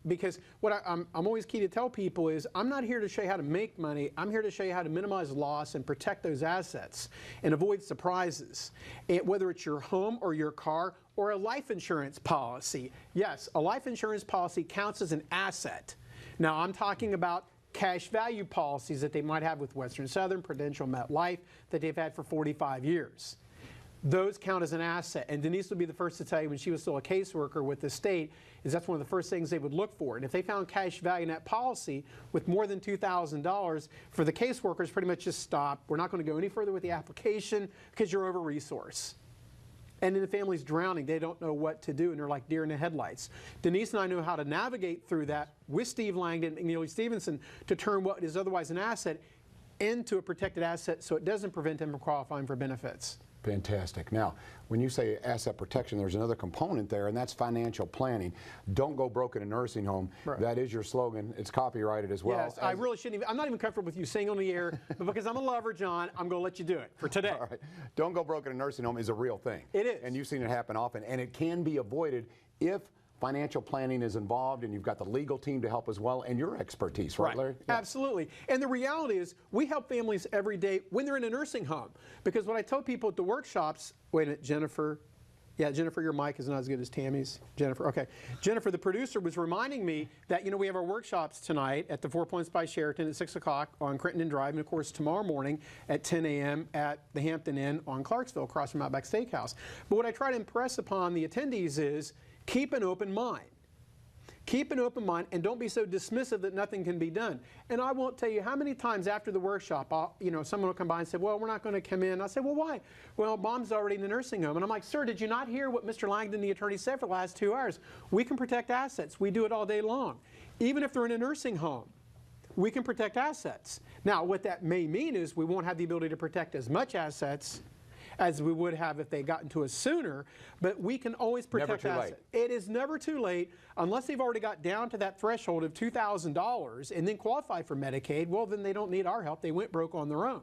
because what I'm always key to tell people is I'm not here to show you how to make money. I'm here to show you how to minimize loss and protect those assets and avoid surprises. And whether it's your home or your car or a life insurance policy. Yes, a life insurance policy counts as an asset. Now I'm talking about cash value policies that they might have with Western Southern, Prudential, MetLife that they've had for 45 years. Those count as an asset. And Denise would be the first to tell you when she was still a caseworker with the state, is that's one of the first things they would look for. And if they found cash value in that policy with more than $2,000, for the caseworkers, pretty much just stop. We're not going to go any further with the application because you're over-resourced. And then the family's drowning. They don't know what to do, and they're like deer in the headlights. Denise and I know how to navigate through that with Steve Langdon and McNeely Stevenson to turn what is otherwise an asset into a protected asset so it doesn't prevent them from qualifying for benefits.
Fantastic. Now, when you say asset protection, there's another component there, and that's financial planning. Don't go broke in a nursing home. Right. That is your slogan. It's copyrighted as well.
Yes, I really shouldn't even, I'm not even comfortable with you saying on the air, but because I'm a lover, John, I'm going to let you do it for today.
All right. Don't go broke in a nursing home is a real thing.
It is.
And you've seen it happen often, and it can be avoided if financial planning is involved, and you've got the legal team to help as well, and your expertise, right, Larry?
Yeah. Absolutely. And the reality is, we help families every day when they're in a nursing home. Because what I tell people at the workshops, wait a minute, Jennifer. Yeah, Jennifer, your mic is not as good as Tammy's. Jennifer, okay. Jennifer, the producer, was reminding me that, you know, we have our workshops tonight at the 4 Points by Sheraton at 6 o'clock on Crittenden Drive, and of course tomorrow morning at 10 a.m. at the Hampton Inn on Clarksville, across from Outback Steakhouse. But what I try to impress upon the attendees is, keep an open mind. Keep an open mind and don't be so dismissive that nothing can be done. And I won't tell you how many times after the workshop, someone will come by and say, well, we're not going to come in. I say, well, why? Well, mom's already in the nursing home. And I'm like, sir, did you not hear what Mr. Langdon, the attorney, said for the last 2 hours? We can protect assets. We do it all day long. Even if they're in a nursing home, we can protect assets. Now, what that may mean is we won't have the ability to protect as much assets as we would have if they gotten to us sooner, but we can always protect assets. It is never too late, unless they've already got down to that threshold of $2,000 and then qualify for Medicaid. Well, then they don't need our help. They went broke on their own.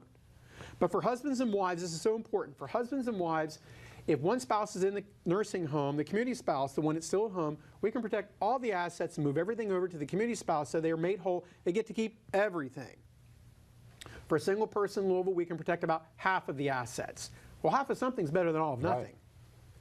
But for husbands and wives, this is so important. For husbands and wives, if one spouse is in the nursing home, the community spouse, the one that's still at home, we can protect all the assets and move everything over to the community spouse so they are made whole. They get to keep everything. For a single person in Louisville, we can protect about half of the assets. Well, half of something's better than all of nothing. Right.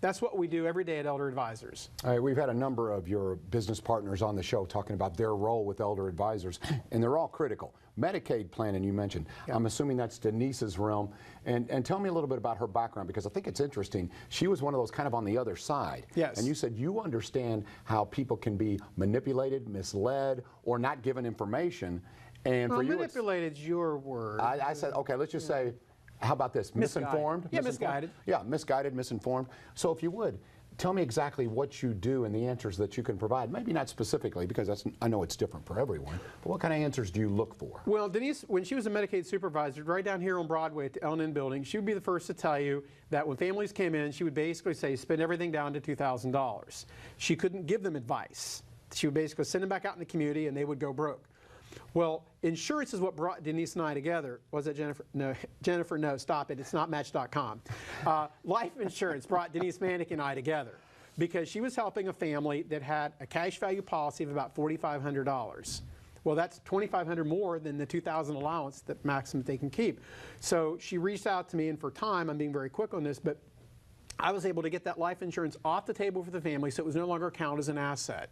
That's what we do every day at Elder Advisors.
All right, we've had a number of your business partners on the show talking about their role with Elder Advisors, and they're all critical. Medicaid planning you mentioned. Yeah. I'm assuming that's Denise's realm. And tell me a little bit about her background, because I think it's interesting. She was one of those kind of on the other side.
Yes.
And you said you understand how people can be manipulated, misled, or not given information. And
well,
for you,
manipulated is your word.
I said, okay, let's just say, how about this? Misinformed?
Yeah, misguided.
Yeah, misguided, misinformed. So if you would, tell me exactly what you do and the answers that you can provide. Maybe not specifically, because I know it's different for everyone, but what kind of answers do you look for?
Well, Denise, when she was a Medicaid supervisor, right down here on Broadway at the L&N building, she would be the first to tell you that when families came in, she would basically say, spend everything down to $2,000. She couldn't give them advice. She would basically send them back out in the community and they would go broke. Well, insurance is what brought Denise and I together. Was it Jennifer? No, Jennifer, no, stop it. It's not Match.com. Life insurance brought Denise Manick and I together because she was helping a family that had a cash value policy of about $4,500. Well, that's $2,500 more than the $2,000 allowance, that maximum they can keep. So she reached out to me, and for time, I'm being very quick on this, but I was able to get that life insurance off the table for the family so it was no longer counted as an asset.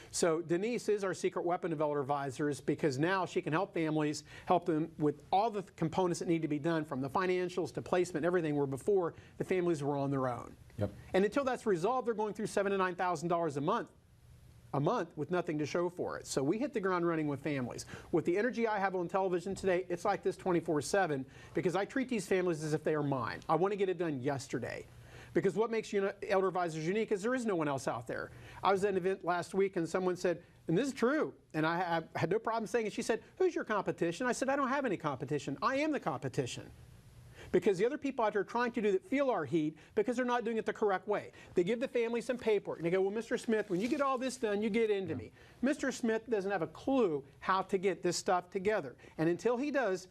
So Denise is our secret weapon of Elder Advisors, because now she can help families, help them with all the components that need to be done, from the financials to placement, everything, where before the families were on their own.
Yep.
And until that's resolved, they're going through $7,000 to $9,000 a month a month with nothing to show for it. So we hit the ground running with families. With the energy I have on television today, it's like this 24/7 because I treat these families as if they are mine. I want to get it done yesterday. Because what makes elder advisors unique is there is no one else out there. I was at an event last week and someone said, and this is true, and I had no problem saying it. She said, "Who's your competition?" I said, "I don't have any competition. I am the competition." Because the other people out there are trying to do that feel our heat because they're not doing it the correct way. They give the family some paperwork and they go, "Well, Mr. Smith, when you get all this done, you get into me." Mr. Smith doesn't have a clue how to get this stuff together. And until he does,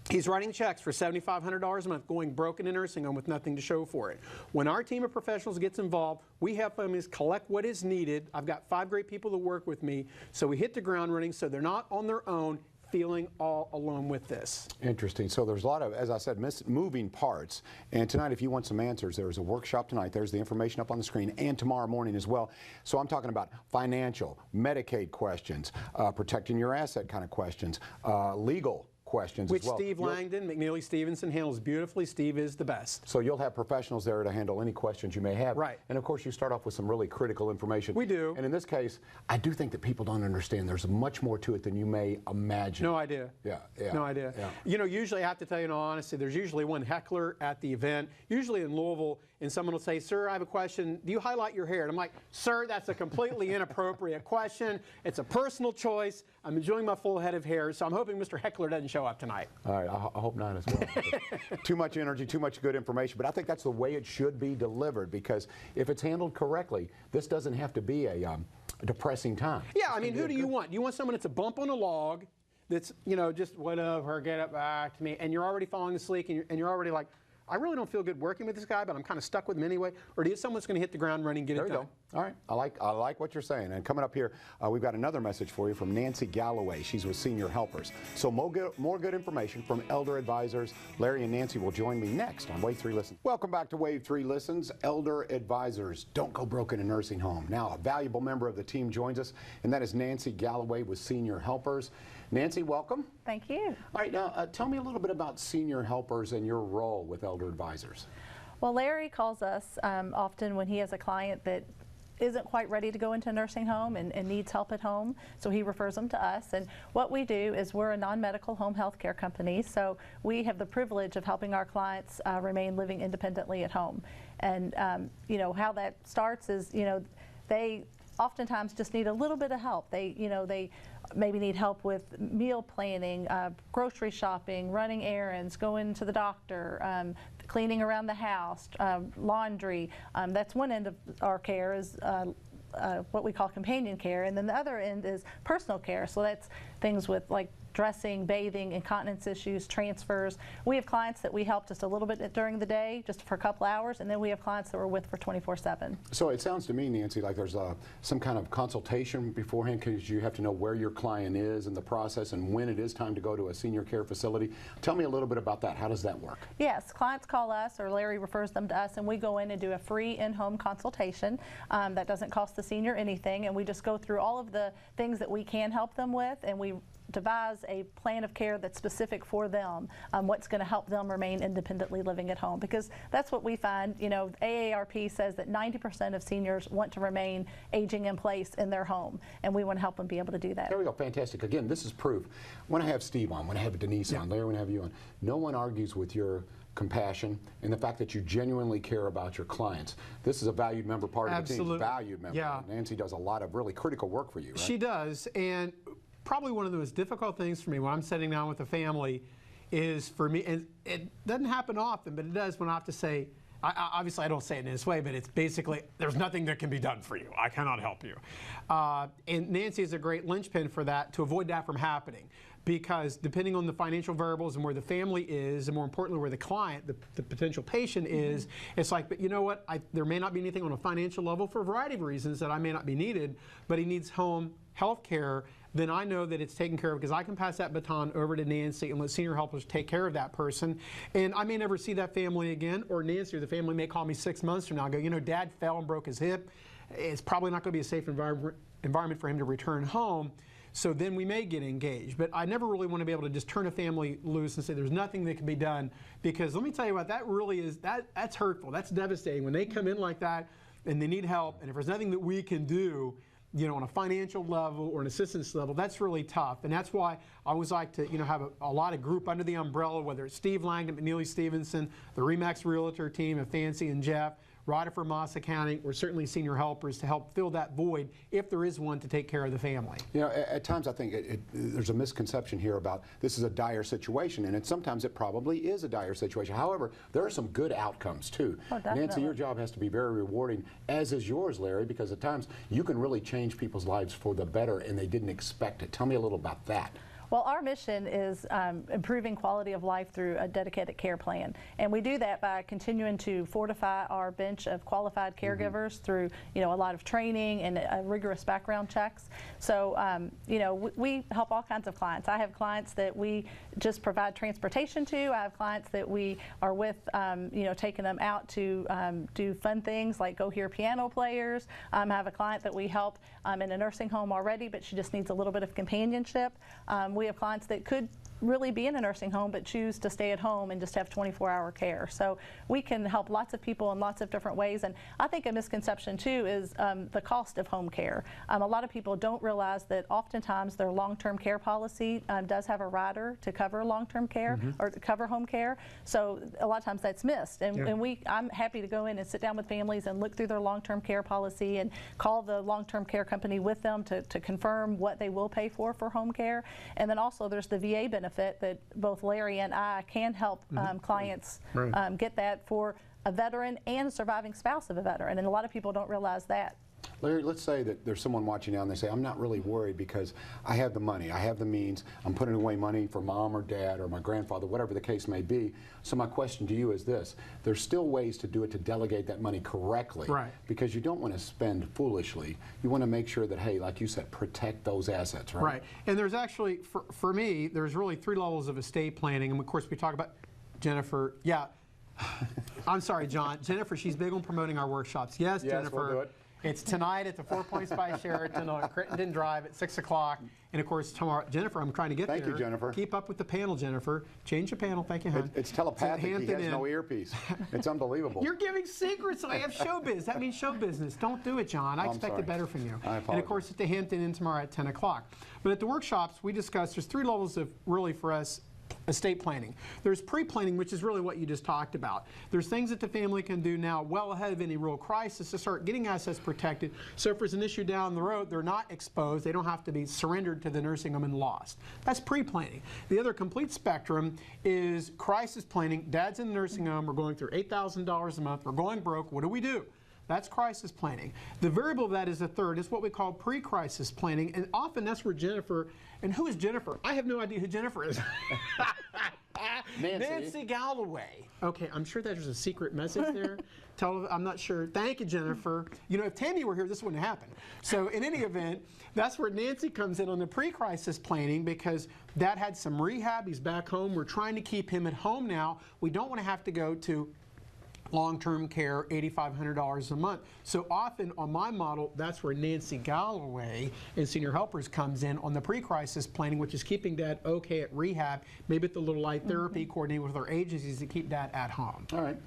he's writing checks for $7,500 a month, going broke in a nursing home with nothing to show for it. When our team of professionals gets involved, we have families collect what is needed. I've got 5 great people that work with me, so we hit the ground running so they're not on their own feeling all alone with this.
Interesting. So there's a lot of, as I said, moving parts. And tonight, if you want some answers, there's a workshop tonight. There's the information up on the screen, and tomorrow morning as well. So I'm talking about financial, Medicaid questions, protecting your asset kind of questions, legal questions
Which
as well.
Steve Langdon, McNeely Stevenson handles beautifully. Steve is the best.
So you'll have professionals there to handle any questions you may have.
Right.
And of course you start off with some really critical information.
We do.
And in this case, I do think that people don't understand there's much more to it than you may imagine.
No idea.
Yeah, yeah.
No idea.
Yeah.
You know, usually I have to tell you in all honesty, there's usually one heckler at the event, usually in Louisville, and someone will say, "Sir, I have a question. Do you highlight your hair?" And I'm like, "Sir, that's a completely inappropriate question. It's a personal choice. I'm enjoying my full head of hair, so I'm hoping Mr. Heckler doesn't show up tonight."
All right, I hope not as well. Too much energy, too much good information, but I think that's the way it should be delivered, because if it's handled correctly, this doesn't have to be a depressing time.
Yeah, I mean, who do you want? You want someone that's a bump on a log, that's, you know, just whatever, get it back to me, and you're already falling asleep, and you're already like, "I really don't feel good working with this guy, but I'm kind of stuck with him anyway"? Or do you someone that's going to hit the ground running, get it done?
There you go. All right. I like what you're saying. And coming up here, we've got another message for you from Nancy Galloway. She's with Senior Helpers. So more good information from Elder Advisors. Larry and Nancy will join me next on Wave 3 Listens. Welcome back to Wave 3 Listens. Elder Advisors. Don't go broke in a nursing home. Now, a valuable member of the team joins us, and that is Nancy Galloway with Senior Helpers. Nancy, welcome.
Thank you.
All right, now tell me a little bit about Senior Helpers and your role with Elder Advisors.
Well, Larry calls us often when he has a client that isn't quite ready to go into a nursing home and needs help at home, so he refers them to us. And what we do is we're a non-medical home health care company, so we have the privilege of helping our clients remain living independently at home. And you know, how that starts is, you know, they oftentimes just need a little bit of help. They maybe need help with meal planning, grocery shopping, running errands, going to the doctor, cleaning around the house, laundry. That's one end of our care, is what we call companion care, and then the other end is personal care. So that's things with like dressing, bathing, incontinence issues, transfers. We have clients that we help just a little bit during the day, just for a couple hours, and then we have clients that we're with for 24/7.
So it sounds to me, Nancy, like there's some kind of consultation beforehand, because you have to know where your client is in the process and when it is time to go to a senior care facility. Tell me a little bit about that. How does that work?
Yes, clients call us, or Larry refers them to us, and we go in and do a free in-home consultation. That doesn't cost the senior anything, and we just go through all of the things that we can help them with, and we devise a plan of care that's specific for them, what's going to help them remain independently living at home. Because that's what we find, you know, AARP says that 90% of seniors want to remain aging in place in their home, and we want to help them be able to do that.
There we go. Fantastic. Again, this is proof. When I have Steve on, when I have Denise on, Larry, when I have you on, no one argues with your compassion and the fact that you genuinely care about your clients. This is a valued member part of the team.
Absolutely.
Valued member.
Yeah.
Nancy does a lot of really critical work for you, right?
She does, and probably one of the most difficult things for me when I'm sitting down with a family is for me, and it doesn't happen often, but it does when I have to say, obviously I don't say it in this way, but it's basically, there's nothing that can be done for you. I cannot help you. And Nancy is a great linchpin for that, to avoid that from happening. Because depending on the financial variables and where the family is, and more importantly where the client, the potential patient is, it's like, but you know what, there may not be anything on a financial level for a variety of reasons that I may not be needed, but he needs home health care. Then I know that it's taken care of, because I can pass that baton over to Nancy and let Senior Helpers take care of that person. And I may never see that family again, or Nancy or the family may call me 6 months from now and go, you know, Dad fell and broke his hip. It's probably not going to be a safe environment for him to return home. So then we may get engaged. But I never really want to be able to just turn a family loose and say there's nothing that can be done, because let me tell you what, that really is, that's hurtful. That's devastating when they come in like that and they need help, and if there's nothing that we can do, on a financial level or an assistance level, that's really tough. And that's why I always like to, have a lot of group under the umbrella, whether it's Steve Langdon, McNeely Stevenson, the RE/MAX Realtor team of Fancy and Jeff, Ryder for Moss Accounting. We're certainly senior helpers to help fill that void if there is one to take care of the family.
At times I think there's a misconception here about this is a dire situation, and sometimes it probably is a dire situation. However, there are some good outcomes too.
Oh, definitely.
Nancy, your job has to be very rewarding, as is yours, Larry, because at times you can really change people's lives for the better and they didn't expect it. Tell me a little about that.
Well, our mission is improving quality of life through a dedicated care plan. And we do that by continuing to fortify our bench of qualified caregivers through, a lot of training and rigorous background checks. So, we help all kinds of clients. I have clients that we just provide transportation to. I have clients that we are with, taking them out to do fun things like go hear piano players. I have a client that we help in a nursing home already, but she just needs a little bit of companionship. We have clients that could really be in a nursing home but choose to stay at home and just have 24-hour care. So we can help lots of people in lots of different ways. And I think a misconception too is the cost of home care. A lot of people don't realize that oftentimes their long-term care policy does have a rider to cover long-term care or to cover home care. So a lot of times that's missed. And I'm happy to go in and sit down with families and look through their long-term care policy and call the long-term care company with them to confirm what they will pay for home care. And then also there's the VA benefit that both Larry and I can help clients get that for a veteran and a surviving spouse of a veteran, and a lot of people don't realize that.
Larry, let's say that there's someone watching now and they say, I'm not really worried because I have the money, I have the means, I'm putting away money for mom or dad or my grandfather, whatever the case may be. So my question to you is this: there's still ways to do it, to delegate that money correctly,
right? Because
you don't want to spend foolishly. You want to make sure that, hey, like you said, protect those assets, right?
Right. And there's actually, for me, there's really 3 levels of estate planning. And of course we talk about Jennifer. Yeah. I'm sorry, John. Jennifer, she's big on promoting our workshops. Yes, Jennifer.
We'll do it.
It's tonight at the 4 Points by Sheraton on Crittenden Drive at 6 o'clock. And of course, tomorrow, Jennifer, I'm trying to get there.
Thank you, Jennifer.
Keep up with the panel, Jennifer. Change the panel. Thank you, hon.
It's telepathic. He has no earpiece. It's unbelievable.
You're giving secrets. I have showbiz. That means show business. Don't do it, John. I expected better from you.
I apologize.
And of course, at the Hampton Inn tomorrow at 10 o'clock. But at the workshops, we discussed there's 3 levels of, really for us, estate planning. There's pre-planning, which is really what you just talked about. There's things that the family can do now well ahead of any real crisis to start getting assets protected. So if there's an issue down the road, they're not exposed. They don't have to be surrendered to the nursing home and lost. That's pre-planning. The other complete spectrum is crisis planning. Dad's in the nursing home. We're going through $8,000 a month. We're going broke. What do we do? That's crisis planning. The variable of that is the third. It's what we call pre-crisis planning, and often that's where Jennifer, and who is Jennifer? I have no idea who Jennifer is. Nancy Galloway. Okay, I'm sure there's a secret message there. I'm not sure. Thank you, Jennifer. If Tammy were here, this wouldn't happen. So in any event, that's where Nancy comes in on the pre-crisis planning, because Dad had some rehab. He's back home. We're trying to keep him at home now. We don't want to have to go to long-term care, $8,500 a month. So often on my model, that's where Nancy Galloway and Senior Helpers comes in on the pre-crisis planning, which is keeping Dad okay at rehab, maybe at the little light therapy, coordinating with our agencies to keep Dad at home.
All right.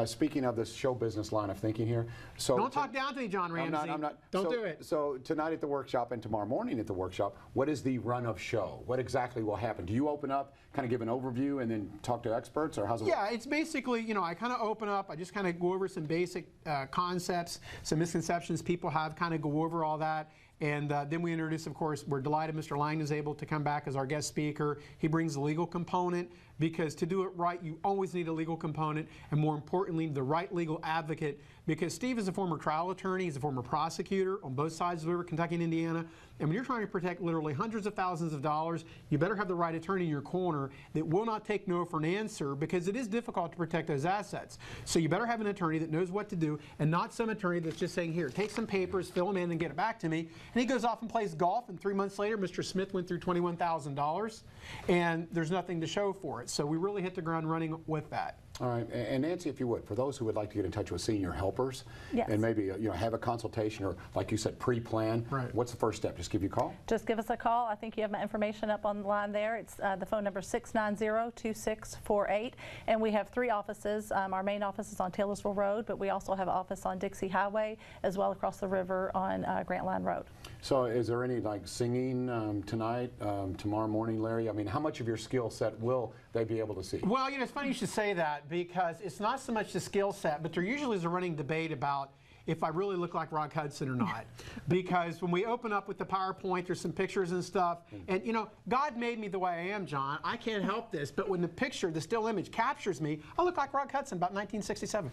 Speaking of this show business line of thinking here, so
don't talk down to me, John Ramsey.
I'm not.
Don't do it.
So tonight at the workshop and tomorrow morning at the workshop, what is the run of show? What exactly will happen? Do you open up, kind of give an overview, and then talk to experts, or how's it work?
Yeah, it's basically, I kind of open up. I just kind of go over some basic concepts, some misconceptions people have, kind of go over all that. And then we introduce, of course, we're delighted Mr. Lang is able to come back as our guest speaker. He brings the legal component, because to do it right, you always need a legal component, and more importantly, the right legal advocate, because Steve is a former trial attorney, he's a former prosecutor on both sides of the river, Kentucky and Indiana, and when you're trying to protect literally hundreds of thousands of dollars, you better have the right attorney in your corner that will not take no for an answer, because it is difficult to protect those assets. So you better have an attorney that knows what to do, and not some attorney that's just saying, here, take some papers, fill them in, and get it back to me. And he goes off and plays golf, and 3 months later, Mr. Smith went through $21,000, and there's nothing to show for it. So we really hit the ground running with that.
All right, and Nancy, if you would, for those who would like to get in touch with senior helpers,
Yes.
and maybe have a consultation or, like you said, pre-plan,
Right.
what's the first step? Just give you a call?
Just give us a call. I think you have my information up on the line there. It's the phone number 690-2648. And we have 3 offices. Our main office is on Taylorsville Road, but we also have an office on Dixie Highway, as well across the river on Grant Line Road.
So is there any like singing tonight, tomorrow morning, Larry? I mean, how much of your skill set will they be able to see?
Well, it's funny you should say that, because it's not so much the skill set, but there usually is a running debate about if I really look like Rock Hudson or not. Because when we open up with the PowerPoint, there's some pictures and stuff. And God made me the way I am, John. I can't help this. But when the picture, the still image, captures me, I look like Rock Hudson about 1967.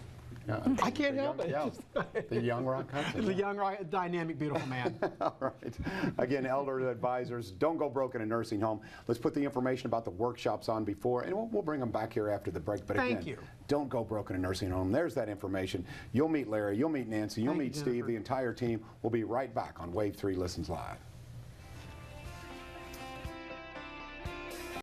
I can't help it.
The young Rock Hudson.
The young, dynamic, beautiful man.
All right. Again, elder advisors, don't go broke in a nursing home. Let's put the information about the workshops on before, and we'll bring them back here after the break. But
Thank
again,
you.
don't go broke in a nursing home. There's that information. You'll meet Larry, you'll meet Nancy, you'll
Thank you,
meet Steve,
Jennifer.
the entire team. We'll be right back on Wave 3 Listens Live.